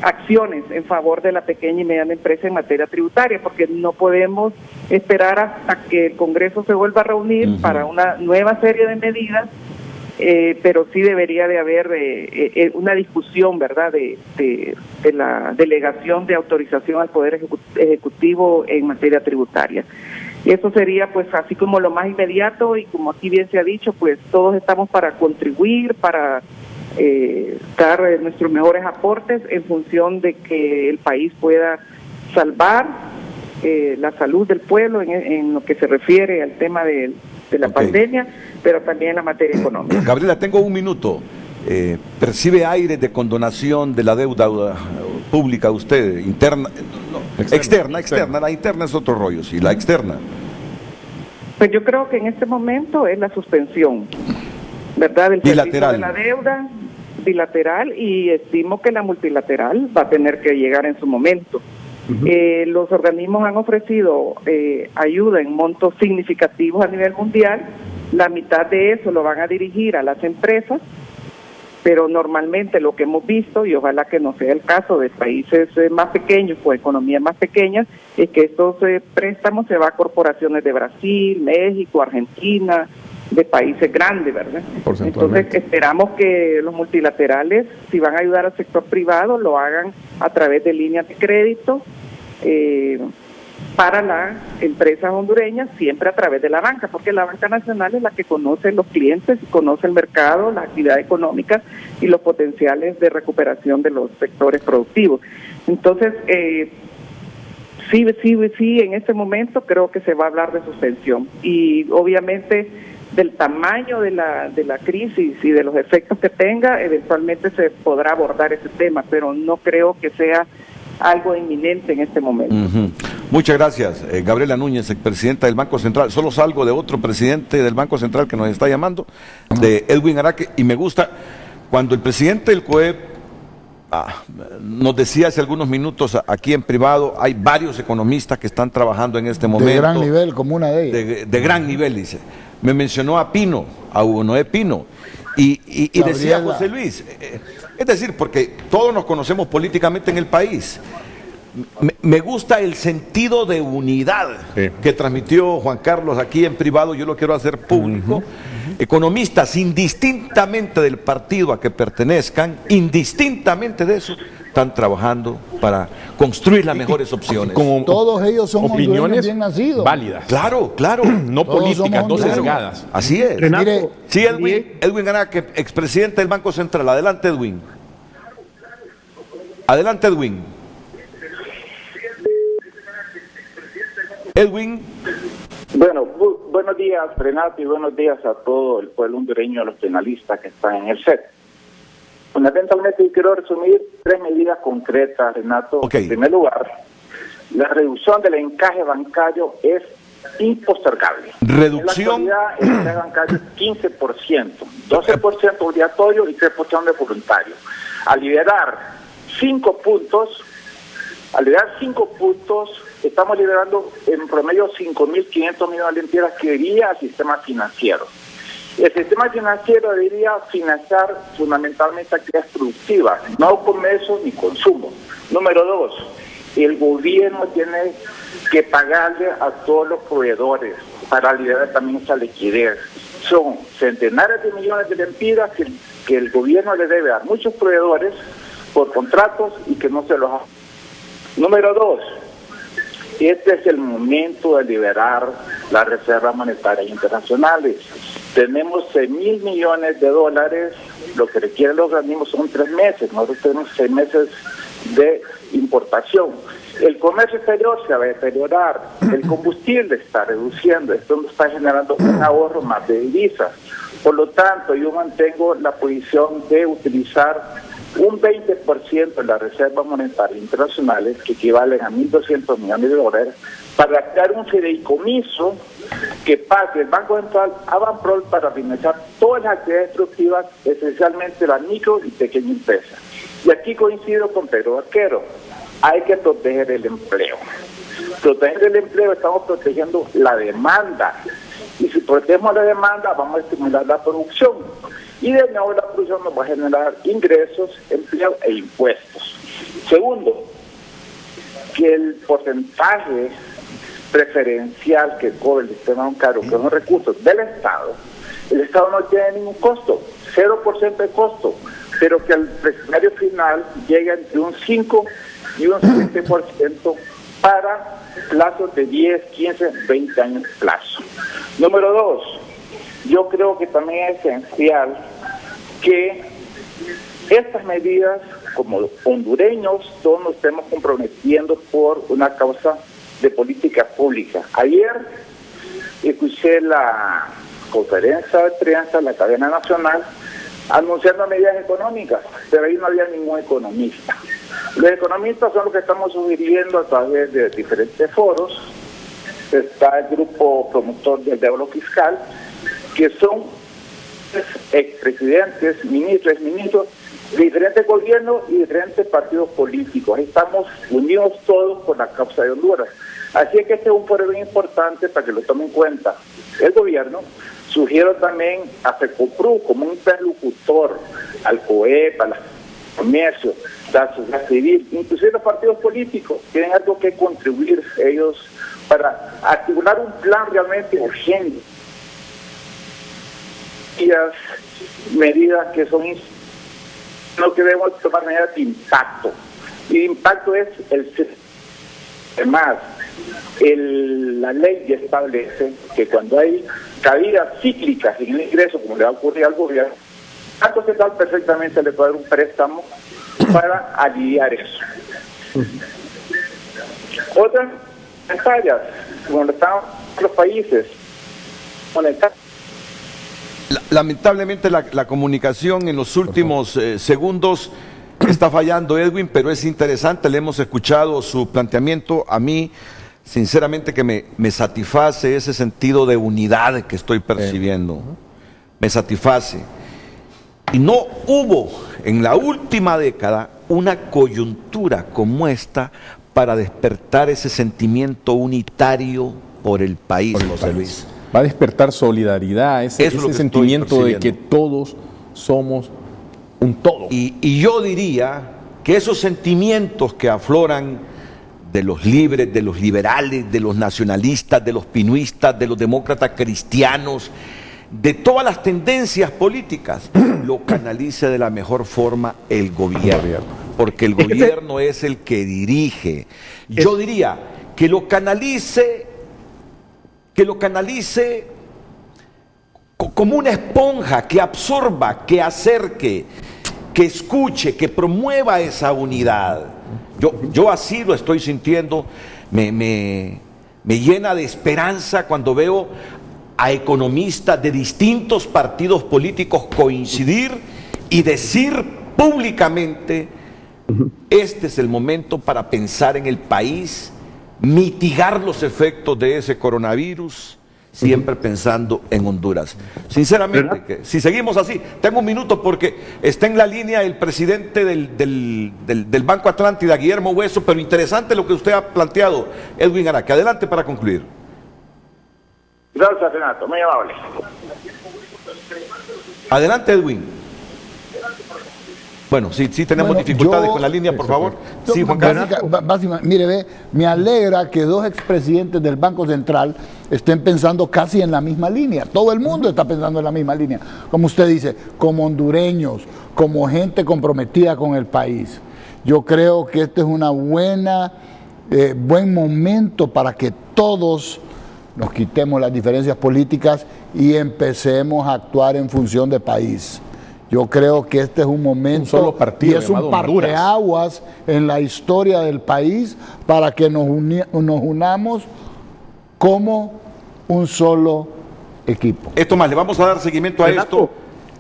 acciones en favor de la pequeña y mediana empresa en materia tributaria, porque no podemos esperar hasta que el Congreso se vuelva a reunir para una nueva serie de medidas, pero sí debería de haber una discusión, ¿verdad?, de la delegación de autorización al Poder Ejecutivo en materia tributaria. Y eso sería pues así como lo más inmediato, y como aquí bien se ha dicho, pues todos estamos para contribuir, para dar nuestros mejores aportes en función de que el país pueda salvar la salud del pueblo en lo que se refiere al tema de la pandemia, pero también en la materia económica. Gabriela, tengo un minuto. ¿Percibe aires de condonación de la deuda pública usted? Interna, externa. La interna es otro rollo, sí, la externa. Pues yo creo que en este momento es la suspensión, ¿verdad?, del servicio de la deuda bilateral, y estimo que la multilateral va a tener que llegar en su momento. Los organismos han ofrecido ayuda en montos significativos a nivel mundial. La mitad de eso lo van a dirigir a las empresas, pero normalmente lo que hemos visto, y ojalá que no sea el caso de países más pequeños o economías más pequeñas, es que estos préstamos se van a corporaciones de Brasil, México, Argentina, de países grandes, ¿verdad? Entonces esperamos que los multilaterales, si van a ayudar al sector privado, lo hagan a través de líneas de crédito para las empresas hondureñas, siempre a través de la banca, porque la banca nacional es la que conoce los clientes, conoce el mercado, la actividad económica y los potenciales de recuperación de los sectores productivos. Entonces, sí, en este momento creo que se va a hablar de suspensión, y obviamente del tamaño de la crisis y de los efectos que tenga, eventualmente se podrá abordar ese tema, pero no creo que sea algo inminente en este momento. Muchas gracias, Gabriela Núñez, expresidenta del Banco Central. Solo salgo de otro presidente del Banco Central que nos está llamando, de Edwin Araque, y me gusta cuando el presidente del COEP nos decía hace algunos minutos aquí en privado, hay varios economistas que están trabajando en este momento. De gran nivel, como una de ellas. De gran nivel, dice. Me mencionó a Pino, a Hugo Noé Pino, y decía José Luis, es decir, porque todos nos conocemos políticamente en el país. Me gusta el sentido de unidad que transmitió Juan Carlos aquí en privado, yo lo quiero hacer público. Economistas, indistintamente del partido a que pertenezcan, indistintamente de eso, están trabajando para construir las mejores opciones. Como todos ellos son opiniones bien nacidos. válidas. Claro. No políticas, no sesgadas. Así es. Renato, Mire, sí, Edwin Araque, expresidente del Banco Central. Adelante, Edwin. Adelante, Edwin. Edwin. Bueno, buenos días, Renato, y buenos días a todo el pueblo hondureño, a los penalistas que están en el set. Fundamentalmente, quiero resumir 3 medidas concretas, Renato. En primer lugar, la reducción del encaje bancario es impostergable. Reducción. En la actualidad, el encaje bancario es 15%, 12% obligatorio y 3% de voluntario. Al liberar 5 puntos, estamos liberando en promedio 5.500 millones de lempiras que iría al sistema financiero. El sistema financiero debería financiar fundamentalmente actividades productivas, no comercio ni consumo. Número 2, el gobierno tiene que pagarle a todos los proveedores para liberar también esa liquidez. Son centenares de millones de lempiras que el gobierno le debe a muchos proveedores por contratos y que no se los ha. Número 2, este es el momento de liberar las reservas monetarias internacionales. Tenemos 6.000 millones de dólares, lo que requieren los organismos son 3 meses, nosotros tenemos 6 meses de importación. El comercio exterior se va a deteriorar, el combustible está reduciendo, esto nos está generando un ahorro más de divisas. Por lo tanto, yo mantengo la posición de utilizar un 20% de las reservas monetarias internacionales, que equivalen a 1.200 millones de dólares, para crear un fideicomiso que pase del Banco Central a Banprol para financiar todas las actividades productivas, esencialmente las micro y pequeñas empresas. Y aquí coincido con Pedro Vaquero, hay que proteger el empleo. Proteger el empleo, estamos protegiendo la demanda. Y si protegemos la demanda, vamos a estimular la producción. Y de nuevo la producción nos va a generar ingresos, empleo e impuestos. Segundo, que el porcentaje preferencial que cobre el sistema bancario, que son recursos del Estado, el Estado no tiene ningún costo, 0% de costo, pero que al presupuesto final llega entre un 5 y un 7% para plazos de 10, 15, 20 años plazo. Número 2, yo creo que también es esencial que estas medidas, como hondureños, todos nos estemos comprometiendo por una causa de política pública. Ayer escuché la conferencia de prensa, la cadena nacional, anunciando medidas económicas, pero ahí no había ningún economista. Los economistas son los que estamos sugiriendo a través de diferentes foros. Está el grupo promotor del diálogo fiscal, que son expresidentes, ministros, exministros de diferentes gobiernos y diferentes partidos políticos. Ahí estamos unidos todos por la causa de Honduras. Así es que este es un foro bien importante para que lo tomen en cuenta el gobierno. Sugiero también a FECOPRU como un interlocutor, al COEP, al comercio, la sociedad civil, inclusive los partidos políticos tienen algo que contribuir ellos para articular un plan realmente urgente. Y las medidas que son no que debemos tomar medidas de impacto. Y de impacto es además, la ley ya establece que cuando hay caídas cíclicas en el ingreso, como le va a ocurrir al gobierno, Banco Central perfectamente le puede dar un préstamo para aliviar eso. Otras áreas, como están los países, Lamentablemente la comunicación en los últimos segundos está fallando, Edwin, pero es interesante, le hemos escuchado su planteamiento. A mí, sinceramente, que me satisface ese sentido de unidad que estoy percibiendo. Me satisface. Y no hubo en la última década una coyuntura como esta para despertar ese sentimiento unitario por el país, José Luis. Va a despertar solidaridad, ese sentimiento de que todos somos un todo. Y yo diría que esos sentimientos que afloran de los libres, de los liberales, de los nacionalistas, de los pinuistas, de los demócratas cristianos, de todas las tendencias políticas, lo canalice de la mejor forma el gobierno, porque el gobierno es el que dirige. Yo diría que lo canalice como una esponja, que absorba, que acerque, que escuche, que promueva esa unidad. Yo así lo estoy sintiendo, me llena de esperanza cuando veo a economistas de distintos partidos políticos coincidir y decir públicamente: este es el momento para pensar en el país, mitigar los efectos de ese coronavirus, siempre pensando en Honduras. Sinceramente, que si seguimos así, tengo un minuto porque está en la línea el presidente del Banco Atlántida, Guillermo Hueso, pero interesante lo que usted ha planteado, Edwin Araque. Adelante para concluir. Gracias, Renato, muy amable. Adelante, Edwin. Bueno, sí tenemos dificultades con la línea, por favor. Sí, Juan Carlos. Mire, me alegra que dos expresidentes del Banco Central estén pensando casi en la misma línea. Todo el mundo está pensando en la misma línea. Como usted dice, como hondureños, como gente comprometida con el país. Yo creo que este es una buen momento para que todos nos quitemos las diferencias políticas y empecemos a actuar en función de país. Yo creo que este es un momento y es un parteaguas en la historia del país para que nos unamos como un solo equipo. Esto más, le vamos a dar seguimiento a esto.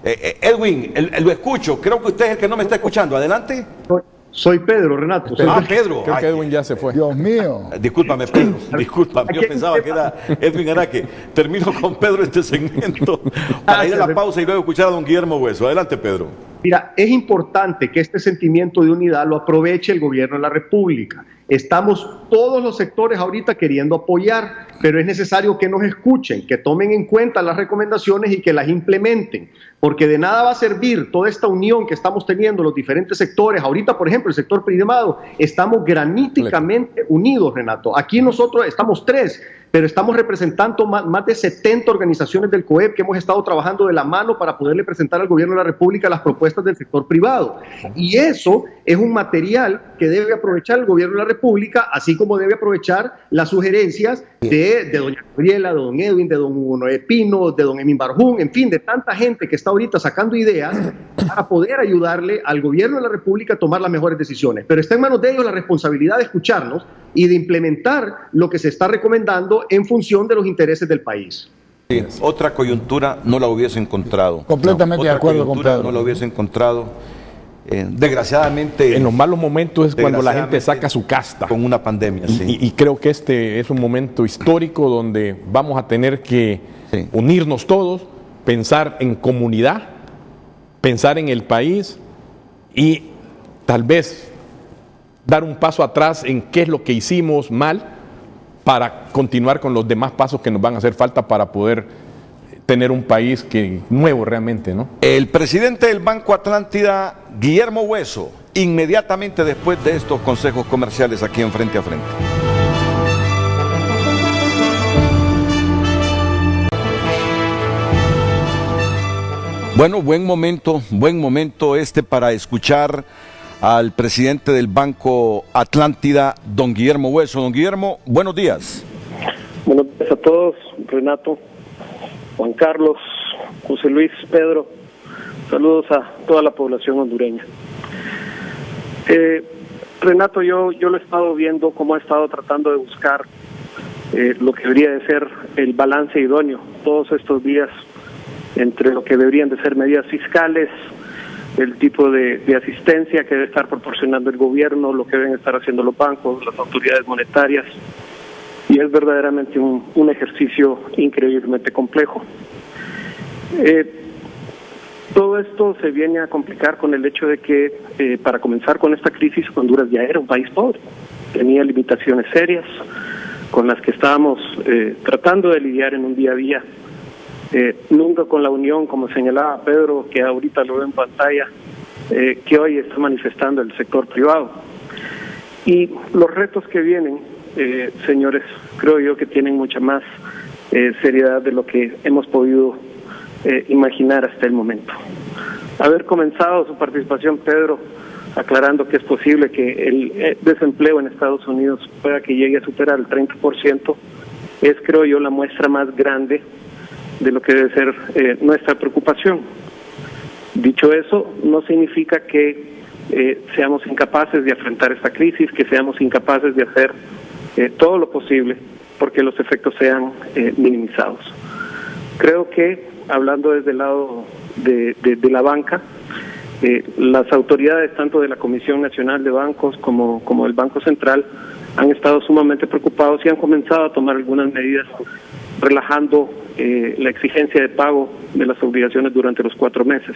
Edwin, lo escucho, creo que usted es el que no me está escuchando. Adelante. Soy Pedro, Renato. Pedro. Creo que Edwin ya se fue. Dios mío. Discúlpame, Pedro. Discúlpame, yo pensaba que era Edwin Araque. Termino con Pedro este segmento para ir a la pausa y luego escuchar a don Guillermo Hueso. Adelante, Pedro. Mira, es importante que este sentimiento de unidad lo aproveche el gobierno de la República. Estamos todos los sectores ahorita queriendo apoyar, pero es necesario que nos escuchen, que tomen en cuenta las recomendaciones y que las implementen, porque de nada va a servir toda esta unión que estamos teniendo los diferentes sectores. Ahorita, por ejemplo, el sector privado, estamos graníticamente unidos, Renato. Aquí nosotros estamos 3, pero estamos representando más de 70 organizaciones del COEP que hemos estado trabajando de la mano para poderle presentar al gobierno de la República las propuestas del sector privado. Y eso es un material que debe aprovechar el gobierno de la República, así como debe aprovechar las sugerencias de doña Gabriela, de don Edwin, de don Hugo Noé Pino, de don Emin Barjún, en fin, de tanta gente que está ahorita sacando ideas para poder ayudarle al gobierno de la República a tomar las mejores decisiones. Pero está en manos de ellos la responsabilidad de escucharnos y de implementar lo que se está recomendando en función de los intereses del país. Sí, otra coyuntura no la hubiese encontrado. Completamente de acuerdo con Pedro. No la hubiese encontrado. Desgraciadamente. En los malos momentos es cuando la gente saca su casta. Con una pandemia, sí. Y creo que este es un momento histórico donde vamos a tener que unirnos todos, pensar en comunidad, pensar en el país y tal vez dar un paso atrás en qué es lo que hicimos mal para continuar con los demás pasos que nos van a hacer falta para poder tener un país nuevo realmente, ¿no? El presidente del Banco Atlántida, Guillermo Hueso, inmediatamente después de estos consejos comerciales aquí en Frente a Frente. Bueno, buen momento este para escuchar al presidente del Banco Atlántida, don Guillermo Hueso. Don Guillermo, buenos días. Buenos días a todos, Renato, Juan Carlos, José Luis, Pedro. Saludos a toda la población hondureña. Renato, yo lo he estado viendo cómo ha estado tratando de buscar lo que debería de ser el balance idóneo todos estos días entre lo que deberían de ser medidas fiscales, el tipo de asistencia que debe estar proporcionando el gobierno, lo que deben estar haciendo los bancos, las autoridades monetarias, y es verdaderamente un ejercicio increíblemente complejo. Todo esto se viene a complicar con el hecho de que, para comenzar con esta crisis, Honduras ya era un país pobre, tenía limitaciones serias con las que estábamos tratando de lidiar en un día a día. Nunca con la unión, como señalaba Pedro, que ahorita lo ve en pantalla, que hoy está manifestando el sector privado. Y los retos que vienen, señores, creo yo que tienen mucha más seriedad de lo que hemos podido imaginar hasta el momento. Haber comenzado su participación, Pedro, aclarando que es posible que el desempleo en Estados Unidos pueda que llegue a superar el 30%, es, creo yo, la muestra más grande de lo que debe ser nuestra preocupación. Dicho eso, no significa que seamos incapaces de afrontar esta crisis, que seamos incapaces de hacer todo lo posible porque los efectos sean minimizados. Creo que, hablando desde el lado de la banca, las autoridades tanto de la Comisión Nacional de Bancos como del Banco Central han estado sumamente preocupados y han comenzado a tomar algunas medidas relajando la exigencia de pago de las obligaciones durante los 4 meses.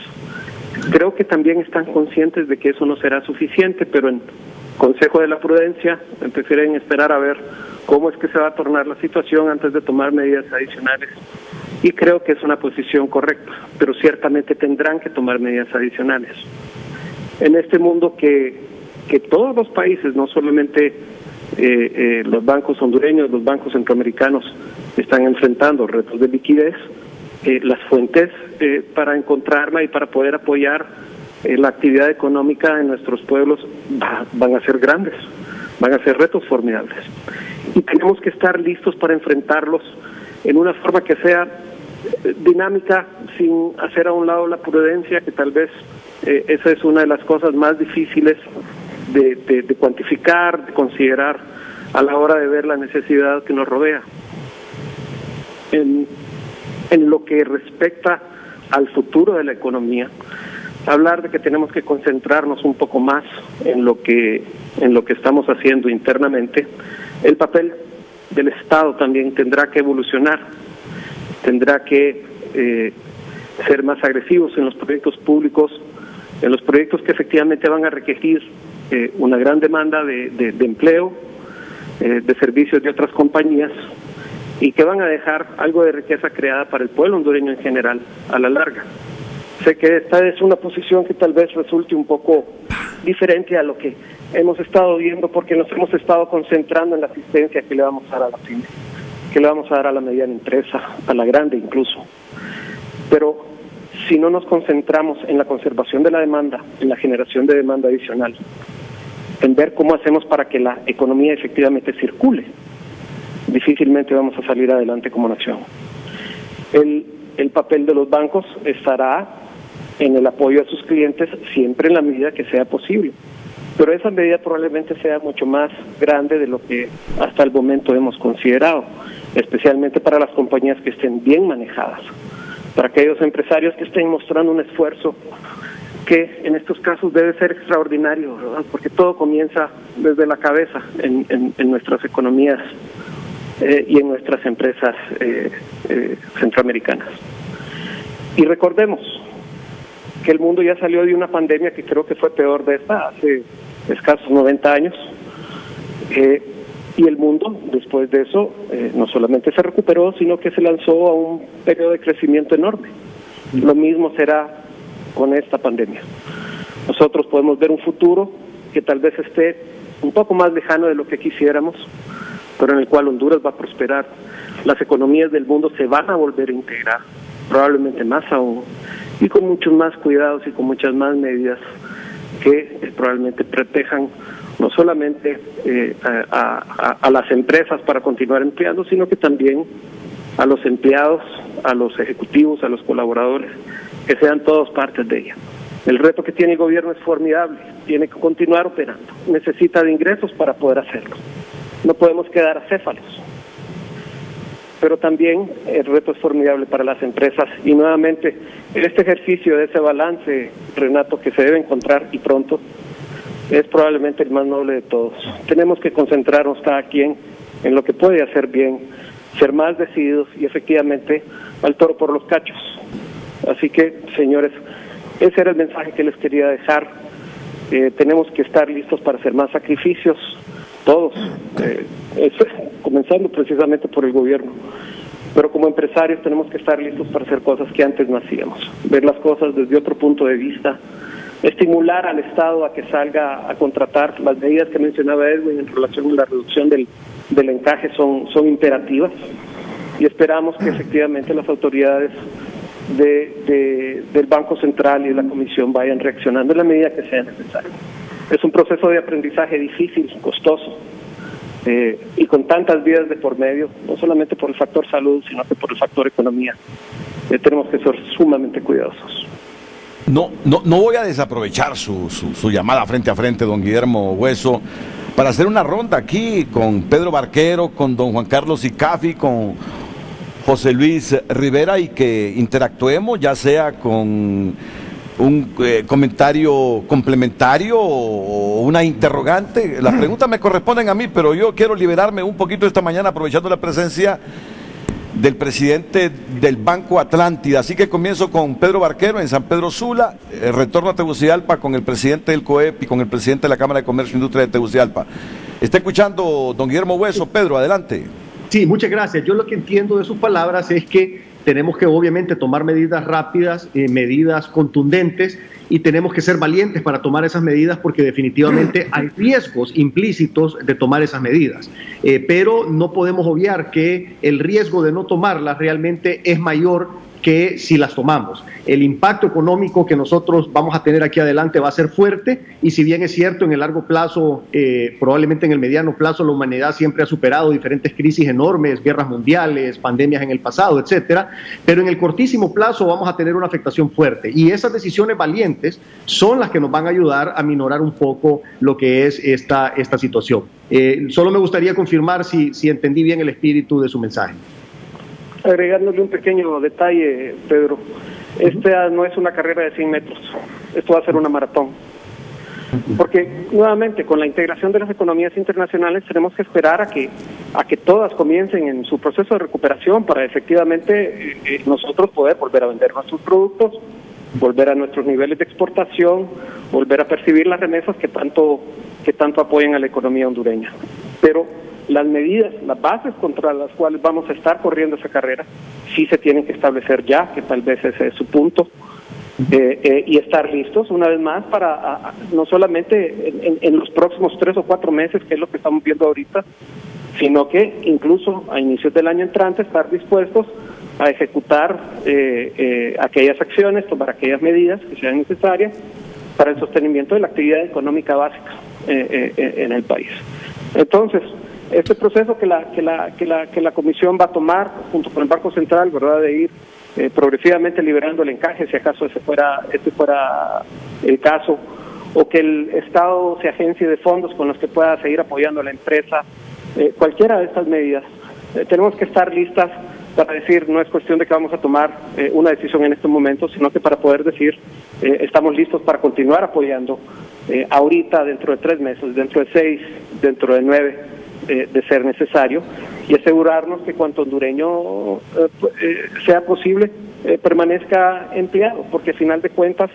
Creo que también están conscientes de que eso no será suficiente, pero en Consejo de la Prudencia prefieren esperar a ver cómo es que se va a tornar la situación antes de tomar medidas adicionales. Y creo que es una posición correcta, pero ciertamente tendrán que tomar medidas adicionales. En este mundo que todos los países, no solamente los bancos hondureños, los bancos centroamericanos, están enfrentando retos de liquidez, las fuentes para encontrarla y para poder apoyar la actividad económica en nuestros pueblos van a ser grandes, van a ser retos formidables. Y tenemos que estar listos para enfrentarlos en una forma que sea dinámica, sin hacer a un lado la prudencia, que tal vez esa es una de las cosas más difíciles de cuantificar, de considerar a la hora de ver la necesidad que nos rodea. En lo que respecta al futuro de la economía, hablar de que tenemos que concentrarnos un poco más en lo que estamos haciendo internamente. El papel del Estado también tendrá que evolucionar, tendrá que ser más agresivos en los proyectos públicos en los proyectos que efectivamente van a requerir una gran demanda de empleo, de servicios de otras compañías, y que van a dejar algo de riqueza creada para el pueblo hondureño en general a la larga. Sé que esta es una posición que tal vez resulte un poco diferente a lo que hemos estado viendo, porque nos hemos estado concentrando en la asistencia que le vamos a dar a la pyme, que le vamos a dar a la mediana empresa, a la grande incluso. Pero si no nos concentramos en la conservación de la demanda, en la generación de demanda adicional, en ver cómo hacemos para que la economía efectivamente circule, difícilmente vamos a salir adelante como nación. El papel de los bancos estará en el apoyo a sus clientes siempre en la medida que sea posible, pero esa medida probablemente sea mucho más grande de lo que hasta el momento hemos considerado, especialmente para las compañías que estén bien manejadas, para aquellos empresarios que estén mostrando un esfuerzo que en estos casos debe ser extraordinario, ¿verdad? Porque todo comienza desde la cabeza en nuestras economías y en nuestras empresas centroamericanas. Y recordemos que el mundo ya salió de una pandemia que creo que fue peor de esta hace escasos 90 años, y el mundo después de eso no solamente se recuperó, sino que se lanzó a un periodo de crecimiento enorme. Lo mismo será con esta pandemia. Nosotros podemos ver un futuro que tal vez esté un poco más lejano de lo que quisiéramos, pero en el cual Honduras va a prosperar. Las economías del mundo se van a volver a integrar, probablemente más aún, y con muchos más cuidados y con muchas más medidas que probablemente protejan no solamente a las empresas para continuar empleando, sino que también a los empleados, a los ejecutivos, a los colaboradores, que sean todos partes de ella. El reto que tiene el gobierno es formidable, tiene que continuar operando, necesita de ingresos para poder hacerlo. No podemos quedar acéfalos. Pero también el reto es formidable para las empresas, y nuevamente este ejercicio de ese balance, Renato, que se debe encontrar y pronto, es probablemente el más noble de todos. Tenemos que concentrarnos cada quien en lo que puede hacer bien, ser más decididos y efectivamente al toro por los cachos. Así que, señores, ese era el mensaje que les quería dejar. Tenemos que estar listos para hacer más sacrificios, todos, comenzando precisamente por el gobierno, pero como empresarios tenemos que estar listos para hacer cosas que antes no hacíamos, ver las cosas desde otro punto de vista, estimular al Estado a que salga a contratar. Las medidas que mencionaba Edwin en relación a la reducción del encaje son imperativas, y esperamos que efectivamente las autoridades del Banco Central y de la Comisión vayan reaccionando en la medida que sea necesario. Es un proceso de aprendizaje difícil, costoso, y con tantas vidas de por medio, no solamente por el factor salud, sino que por el factor economía. Tenemos que ser sumamente cuidadosos. No voy a desaprovechar su llamada frente a frente, don Guillermo Hueso, para hacer una ronda aquí con Pedro Barquero, con don Juan Carlos Icafi, con José Luis Rivera, y que interactuemos, ya sea con un comentario complementario o una interrogante. Las preguntas me corresponden a mí, pero yo quiero liberarme un poquito esta mañana aprovechando la presencia del presidente del Banco Atlántida. Así que comienzo con Pedro Barquero en San Pedro Sula, retorno a Tegucigalpa con el presidente del COEP y con el presidente de la Cámara de Comercio e Industria de Tegucigalpa. Está escuchando don Guillermo Hueso. Pedro, adelante. Sí, muchas gracias. Yo lo que entiendo de sus palabras es que tenemos que obviamente tomar medidas rápidas, medidas contundentes, y tenemos que ser valientes para tomar esas medidas, porque definitivamente hay riesgos implícitos de tomar esas medidas. Pero no podemos obviar que el riesgo de no tomarlas realmente es mayor que si las tomamos. El impacto económico que nosotros vamos a tener aquí adelante va a ser fuerte, y si bien es cierto en el largo plazo, probablemente en el mediano plazo, la humanidad siempre ha superado diferentes crisis enormes, guerras mundiales, pandemias en el pasado, etcétera, pero en el cortísimo plazo vamos a tener una afectación fuerte, y esas decisiones valientes son las que nos van a ayudar a minorar un poco lo que es esta situación. Solo me gustaría confirmar si entendí bien el espíritu de su mensaje. Agregándole un pequeño detalle, Pedro, esta no es una carrera de 100 metros, esto va a ser una maratón, porque nuevamente con la integración de las economías internacionales tenemos que esperar a que todas comiencen en su proceso de recuperación para efectivamente nosotros poder volver a vender nuestros productos volver a nuestros niveles de exportación, volver a percibir las remesas que tanto apoyan a la economía hondureña. Pero las medidas, las bases contra las cuales vamos a estar corriendo esa carrera, sí se tienen que establecer ya, que tal vez ese es su punto, y estar listos una vez más para no solamente en los próximos 3 o 4 meses, que es lo que estamos viendo ahorita, sino que incluso a inicios del año entrante estar dispuestos a ejecutar aquellas acciones, tomar aquellas medidas que sean necesarias para el sostenimiento de la actividad económica básica en el país. Entonces, este proceso que la Comisión va a tomar junto con el Banco Central, ¿verdad?, de ir progresivamente liberando el encaje, si acaso este fuera el caso, o que el Estado se agencie de fondos con los que pueda seguir apoyando a la empresa, cualquiera de estas medidas, tenemos que estar listas para decir, no es cuestión de que vamos a tomar una decisión en este momento, sino que para poder decir, estamos listos para continuar apoyando ahorita, dentro de 3 meses, dentro de 6, dentro de 9, de ser necesario, y asegurarnos que cuanto hondureño sea posible permanezca empleado, porque al final de cuentas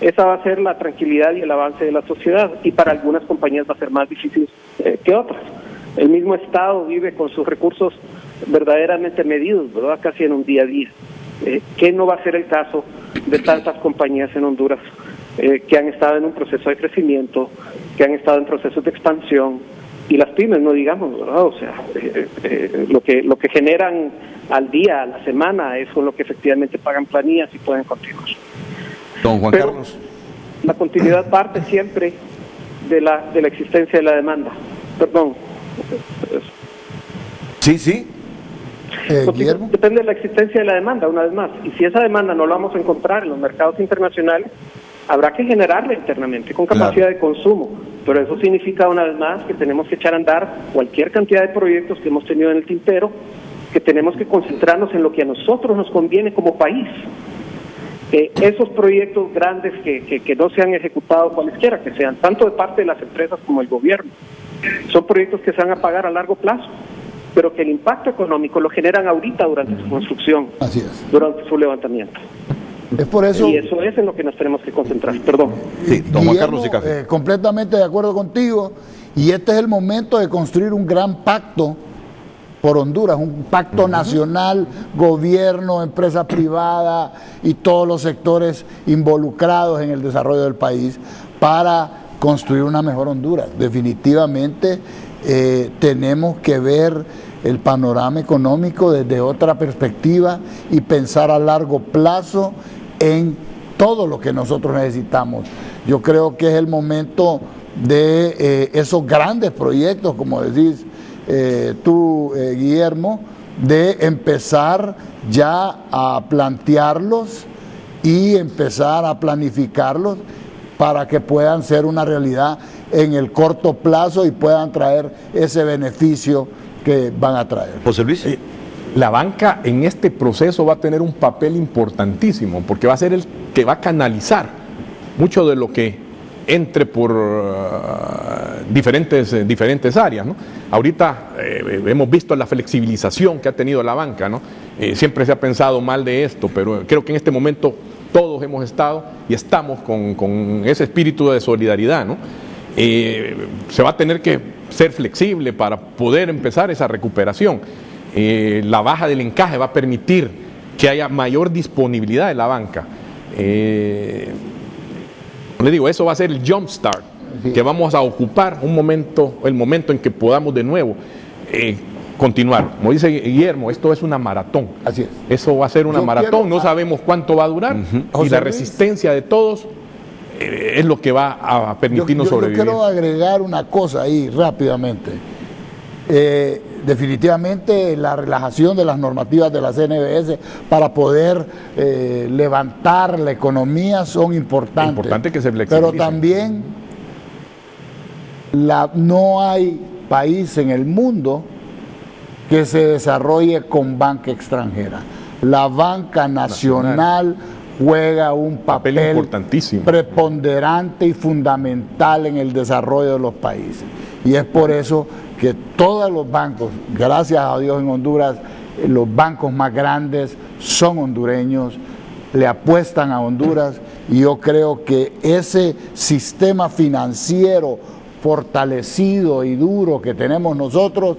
esa va a ser la tranquilidad y el avance de la sociedad, y para algunas compañías va a ser más difícil que otras. El mismo Estado vive con sus recursos verdaderamente medidos, ¿verdad?, casi en un día a día. ¿Qué no va a ser el caso de tantas compañías en Honduras que han estado en un proceso de crecimiento, que han estado en procesos de expansión? Y las pymes, no digamos, ¿verdad? O sea, lo que generan al día, a la semana, es con lo que efectivamente pagan planillas y pueden continuar. Don Juan Pero Carlos. la continuidad parte siempre de la existencia de la demanda. Perdón. Sí. Guillermo. Depende de la existencia de la demanda, una vez más. Y si esa demanda no la vamos a encontrar en los mercados internacionales, habrá que generarla internamente con capacidad de consumo. Pero eso significa, una vez más, que tenemos que echar a andar cualquier cantidad de proyectos que hemos tenido en el tintero, que tenemos que concentrarnos en lo que a nosotros nos conviene como país. Esos proyectos grandes que no se han ejecutado, cualesquiera que sean, tanto de parte de las empresas como el gobierno, son proyectos que se van a pagar a largo plazo, pero que el impacto económico lo generan ahorita durante su construcción, Así es. durante su levantamiento. Es por eso. Y eso es en lo que nos tenemos que concentrar. Perdón. Sí, don Juan Guillermo, Carlos Icafé. completamente de acuerdo contigo, y este es el momento de construir un gran pacto por Honduras, un pacto nacional, gobierno, empresa privada y todos los sectores involucrados en el desarrollo del país para construir una mejor Honduras. Definitivamente tenemos que ver el panorama económico desde otra perspectiva y pensar a largo plazo en todo lo que nosotros necesitamos. Yo creo que es el momento de esos grandes proyectos, como decís tú, Guillermo, de empezar ya a plantearlos y empezar a planificarlos para que puedan ser una realidad en el corto plazo y puedan traer ese beneficio que van a traer. José Luis. La banca en este proceso va a tener un papel importantísimo porque va a ser el que va a canalizar mucho de lo que entre por diferentes áreas, ¿no? Ahorita hemos visto la flexibilización que ha tenido la banca, ¿no? Siempre se ha pensado mal de esto, pero creo que en este momento todos hemos estado y estamos con ese espíritu de solidaridad, ¿no? Se va a tener que ser flexible para poder empezar esa recuperación. La baja del encaje va a permitir que haya mayor disponibilidad de la banca. Le digo, eso va a ser el jump start, que vamos a ocupar el momento en que podamos de nuevo continuar. Como dice Guillermo, esto es una maratón. Así es. Eso va a ser una maratón, no sabemos cuánto va a durar, y la resistencia de todos es lo que va a permitirnos sobrevivir. Yo quiero agregar una cosa ahí rápidamente. Definitivamente la relajación de las normativas de la CNBS para poder levantar la economía son importantes. Es importante que se flexibilicen. Pero también no hay país en el mundo que se desarrolle con banca extranjera. La banca nacional juega un papel importantísimo, preponderante y fundamental en el desarrollo de los países. Y es por eso que todos los bancos, gracias a Dios en Honduras, los bancos más grandes son hondureños, le apuestan a Honduras, y yo creo que ese sistema financiero fortalecido y duro que tenemos nosotros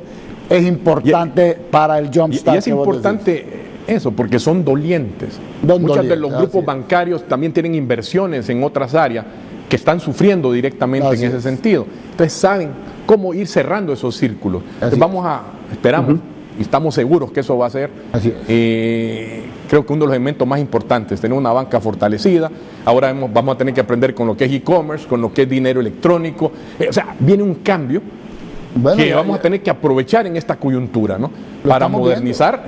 es importante para el jumpstart. Y es importante eso, porque son dolientes. Muchos de los grupos bancarios también tienen inversiones en otras áreas que están sufriendo directamente en ese sentido. Entonces saben cómo ir cerrando esos círculos. Entonces esperamos y estamos seguros que eso va a ser. Creo que uno de los elementos más importantes, tener una banca fortalecida. Ahora vamos a tener que aprender con lo que es e-commerce, con lo que es dinero electrónico. O sea, viene un cambio que vamos a tener que aprovechar en esta coyuntura, ¿no? Para modernizar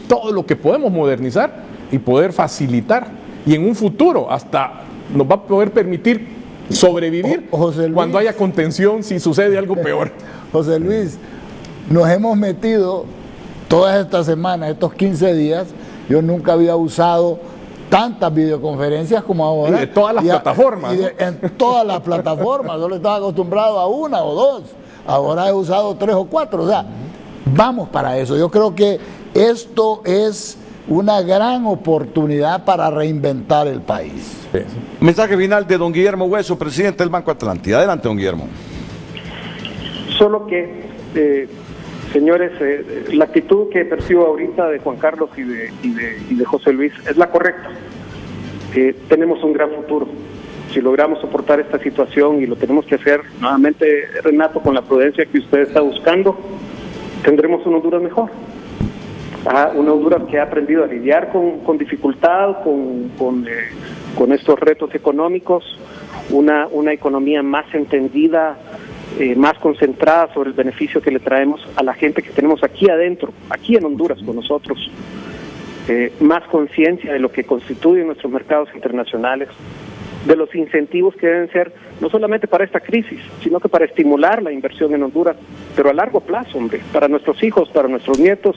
todo lo que podemos modernizar y poder facilitar. Y en un futuro hasta nos va a poder permitir sobrevivir cuando haya contención si sucede algo peor. José Luis, nos hemos metido todas estas semanas, estos 15 días, yo nunca había usado tantas videoconferencias como ahora. Y de todas las plataformas. En todas las plataformas, yo estaba acostumbrado a una o dos, ahora he usado 3 o 4, o sea, vamos para eso. Yo creo que esto es una gran oportunidad para reinventar el país. Mensaje final de don Guillermo Hueso, presidente del Banco Atlántida. Adelante, don Guillermo. Solo que, señores, la actitud que percibo ahorita de Juan Carlos y de José Luis es la correcta. Tenemos un gran futuro. Si logramos soportar esta situación, y lo tenemos que hacer nuevamente, Renato, con la prudencia que usted está buscando, tendremos una Honduras mejor. Una Honduras que ha aprendido a lidiar con dificultad, con estos retos económicos, una economía más entendida, más concentrada sobre el beneficio que le traemos a la gente que tenemos aquí adentro, aquí en Honduras con nosotros, más conciencia de lo que constituyen nuestros mercados internacionales, de los incentivos que deben ser no solamente para esta crisis, sino que para estimular la inversión en Honduras, pero a largo plazo, hombre, para nuestros hijos, para nuestros nietos.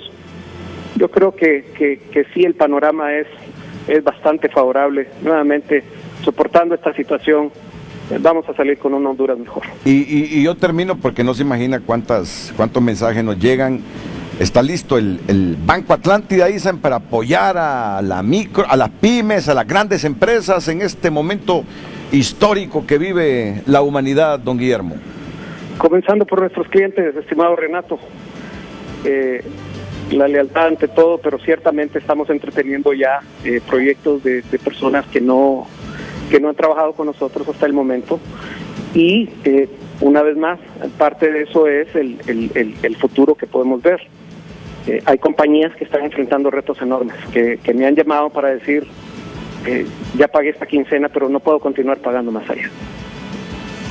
Yo creo que sí, el panorama es bastante favorable. Nuevamente, soportando esta situación, vamos a salir con una Honduras mejor. Y yo termino porque no se imagina cuántos mensajes nos llegan. Está listo el Banco Atlántida, dicen, para apoyar a las pymes, a las grandes empresas en este momento histórico que vive la humanidad, don Guillermo. Comenzando por nuestros clientes, estimado Renato. La lealtad ante todo, pero ciertamente estamos entreteniendo ya proyectos de personas que no han trabajado con nosotros hasta el momento, y una vez más, parte de eso es el futuro que podemos ver. Hay compañías que están enfrentando retos enormes, que me han llamado para decir, ya pagué esta quincena, pero no puedo continuar pagando más allá.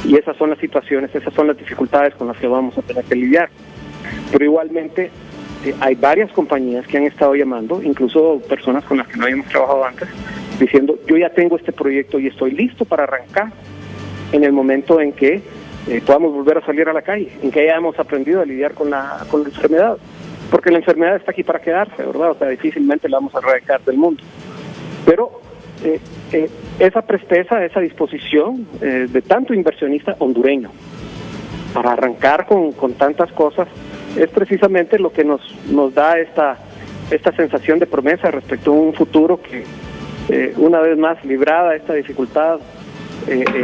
Y esas son las situaciones, esas son las dificultades con las que vamos a tener que lidiar. Pero igualmente, hay varias compañías que han estado llamando, incluso personas con las que no habíamos trabajado antes, diciendo, yo ya tengo este proyecto y estoy listo para arrancar en el momento en que podamos volver a salir a la calle, en que hayamos aprendido a lidiar con la enfermedad, porque la enfermedad está aquí para quedarse, ¿verdad? O sea, difícilmente la vamos a erradicar del mundo. Pero esa presteza, esa disposición de tanto inversionista hondureño para arrancar con tantas cosas, es precisamente lo que nos da esta sensación de promesa respecto a un futuro que, una vez más, librada esta dificultad,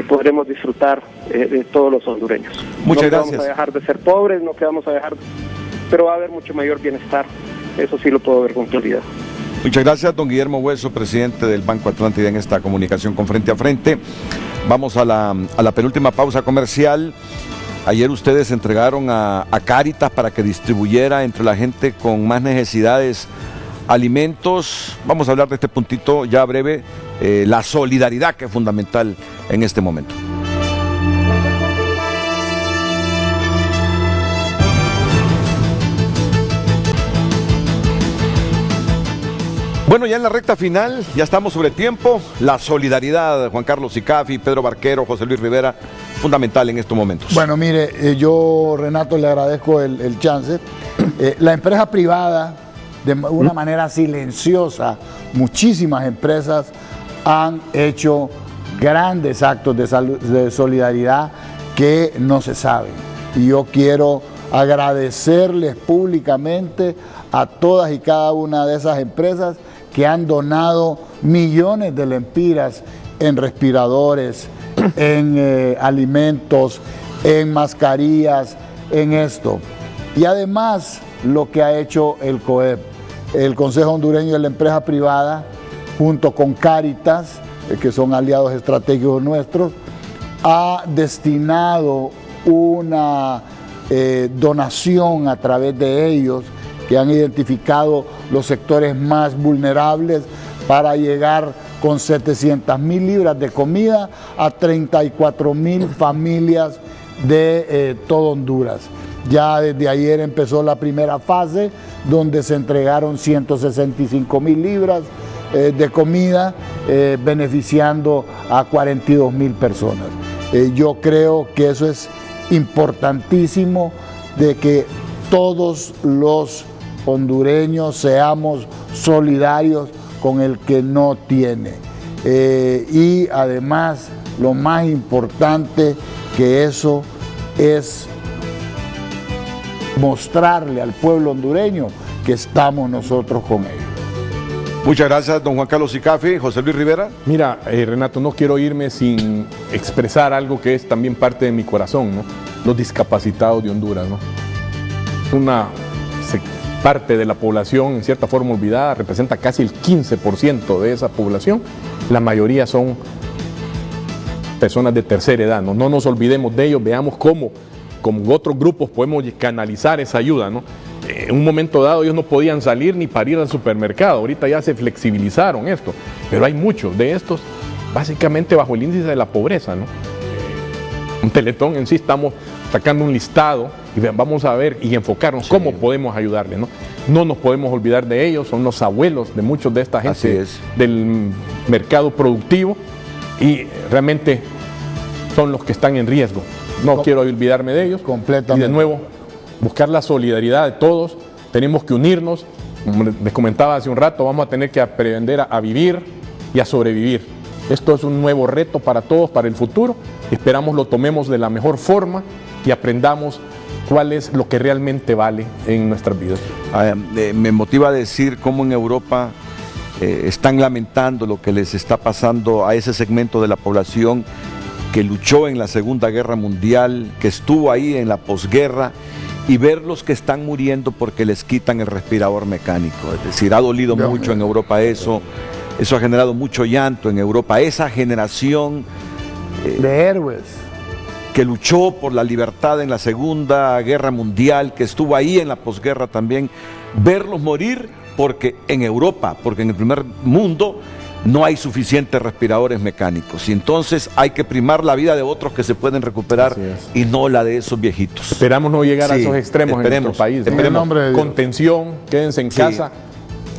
podremos disfrutar de todos los hondureños. Muchas gracias. No vamos a dejar de ser pobres, no que vamos a dejar, pero va a haber mucho mayor bienestar. Eso sí lo puedo ver con claridad. Muchas gracias, don Guillermo Hueso, presidente del Banco Atlántida, en esta comunicación con Frente a Frente. Vamos a la penúltima pausa comercial. Ayer ustedes entregaron a Cáritas para que distribuyera entre la gente con más necesidades alimentos. Vamos a hablar de este puntito ya breve, la solidaridad, que es fundamental en este momento. Bueno, ya en la recta final, ya estamos sobre tiempo. La solidaridad, Juan Carlos Sicafi, Pedro Barquero, José Luis Rivera, fundamental en estos momentos. Bueno, mire, yo, Renato, le agradezco el chance. La empresa privada, de una manera silenciosa, muchísimas empresas han hecho grandes actos de solidaridad que no se saben. Y yo quiero agradecerles públicamente a todas y cada una de esas empresas que han donado millones de lempiras en respiradores, en alimentos, en mascarillas, en esto. Y además lo que ha hecho el COEP, el Consejo Hondureño de la Empresa Privada, junto con Cáritas, que son aliados estratégicos nuestros, ha destinado una donación a través de ellos, que han identificado los sectores más vulnerables, para llegar con 700,000 libras de comida a 34,000 familias de todo Honduras. Ya desde ayer empezó la primera fase, donde se entregaron 165,000 libras de comida, beneficiando a 42,000 personas. Yo creo que eso es importantísimo, de que todos los hondureños seamos solidarios con el que no tiene. Y además, lo más importante que eso es mostrarle al pueblo hondureño que estamos nosotros con ellos. Muchas gracias, don Juan Carlos Sicafi. José Luis Rivera. Mira, Renato, no quiero irme sin expresar algo que es también parte de mi corazón, ¿no? Los discapacitados de Honduras, ¿no? Una parte de la población, en cierta forma olvidada, representa casi el 15% de esa población. La mayoría son personas de tercera edad, ¿no? No nos olvidemos de ellos, veamos cómo, como otros grupos, podemos canalizar esa ayuda, ¿no? En un momento dado ellos no podían salir ni para ir al supermercado, ahorita ya se flexibilizaron esto, pero hay muchos de estos básicamente bajo el índice de la pobreza, ¿no? Un Teletón en sí estamos sacando un listado y vamos a ver y enfocarnos cómo podemos ayudarles, ¿no? No nos podemos olvidar de ellos, son los abuelos de muchos de esta gente del mercado productivo y realmente son los que están en riesgo. No quiero olvidarme de ellos. Completamente. Y de nuevo, buscar la solidaridad de todos, tenemos que unirnos, como les comentaba hace un rato, vamos a tener que aprender a vivir y a sobrevivir. Esto es un nuevo reto para todos, para el futuro, esperamos lo tomemos de la mejor forma y aprendamos cuál es lo que realmente vale en nuestras vidas. Me motiva a decir cómo en Europa están lamentando lo que les está pasando a ese segmento de la población que luchó en la Segunda Guerra Mundial, que estuvo ahí en la posguerra, y ver los que están muriendo porque les quitan el respirador mecánico. Es decir, ha dolido mucho en Europa eso ha generado mucho llanto en Europa. Esa generación de héroes que luchó por la libertad en la Segunda Guerra Mundial, que estuvo ahí en la posguerra también, verlos morir porque en Europa, porque en el primer mundo no hay suficientes respiradores mecánicos y entonces hay que primar la vida de otros que se pueden recuperar y no la de esos viejitos. Esperamos no llegar a esos extremos en nuestro país. Esperemos. Contención, quédense en casa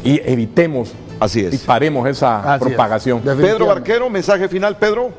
y evitemos y paremos esa propagación. Pedro Barquero, mensaje final, Pedro.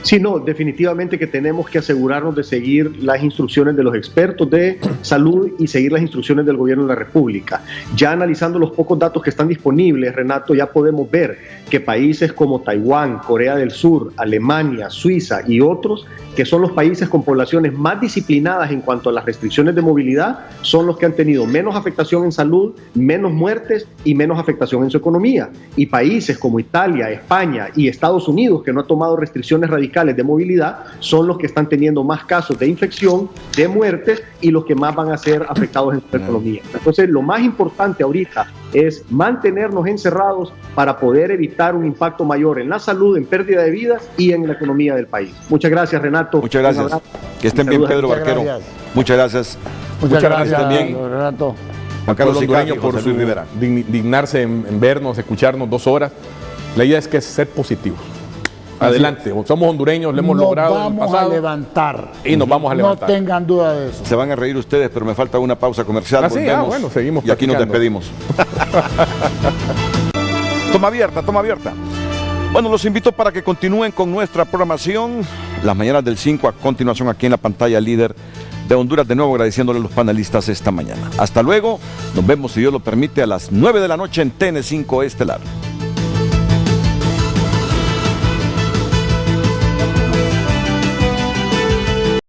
Sí, no, definitivamente que tenemos que asegurarnos de seguir las instrucciones de los expertos de salud y seguir las instrucciones del gobierno de la República. Ya analizando los pocos datos que están disponibles, Renato, ya podemos ver que países como Taiwán, Corea del Sur, Alemania, Suiza y otros, que son los países con poblaciones más disciplinadas en cuanto a las restricciones de movilidad, son los que han tenido menos afectación en salud, menos muertes y menos afectación en su economía. Y países como Italia, España y Estados Unidos, que no han tomado restricciones radicales de movilidad, son los que están teniendo más casos de infección, de muertes y los que más van a ser afectados en su economía. Entonces, lo más importante ahorita es mantenernos encerrados para poder evitar un impacto mayor en la salud, en pérdida de vidas y en la economía del país. Muchas gracias, Renato. Muchas gracias. Que estén bien, Pedro Barquero. Muchas gracias. Muchas gracias también, Renato. Juan Carlos hondureño Sicafi, por su dignarse en vernos, escucharnos 2 horas. La idea es que es ser positivos. Adelante, somos hondureños, lo hemos logrado en el pasado. Nos vamos a levantar. Y nos vamos a levantar. No tengan duda de eso. Se van a reír ustedes, pero me falta una pausa comercial. Bueno, seguimos y aquí nos despedimos. Toma abierta, toma abierta. Bueno, los invito para que continúen con nuestra programación. Las mañanas del 5 a continuación aquí en la pantalla líder de Honduras. De nuevo agradeciéndole a los panelistas esta mañana. Hasta luego. Nos vemos, si Dios lo permite, a las 9 de la noche en TN5 Estelar.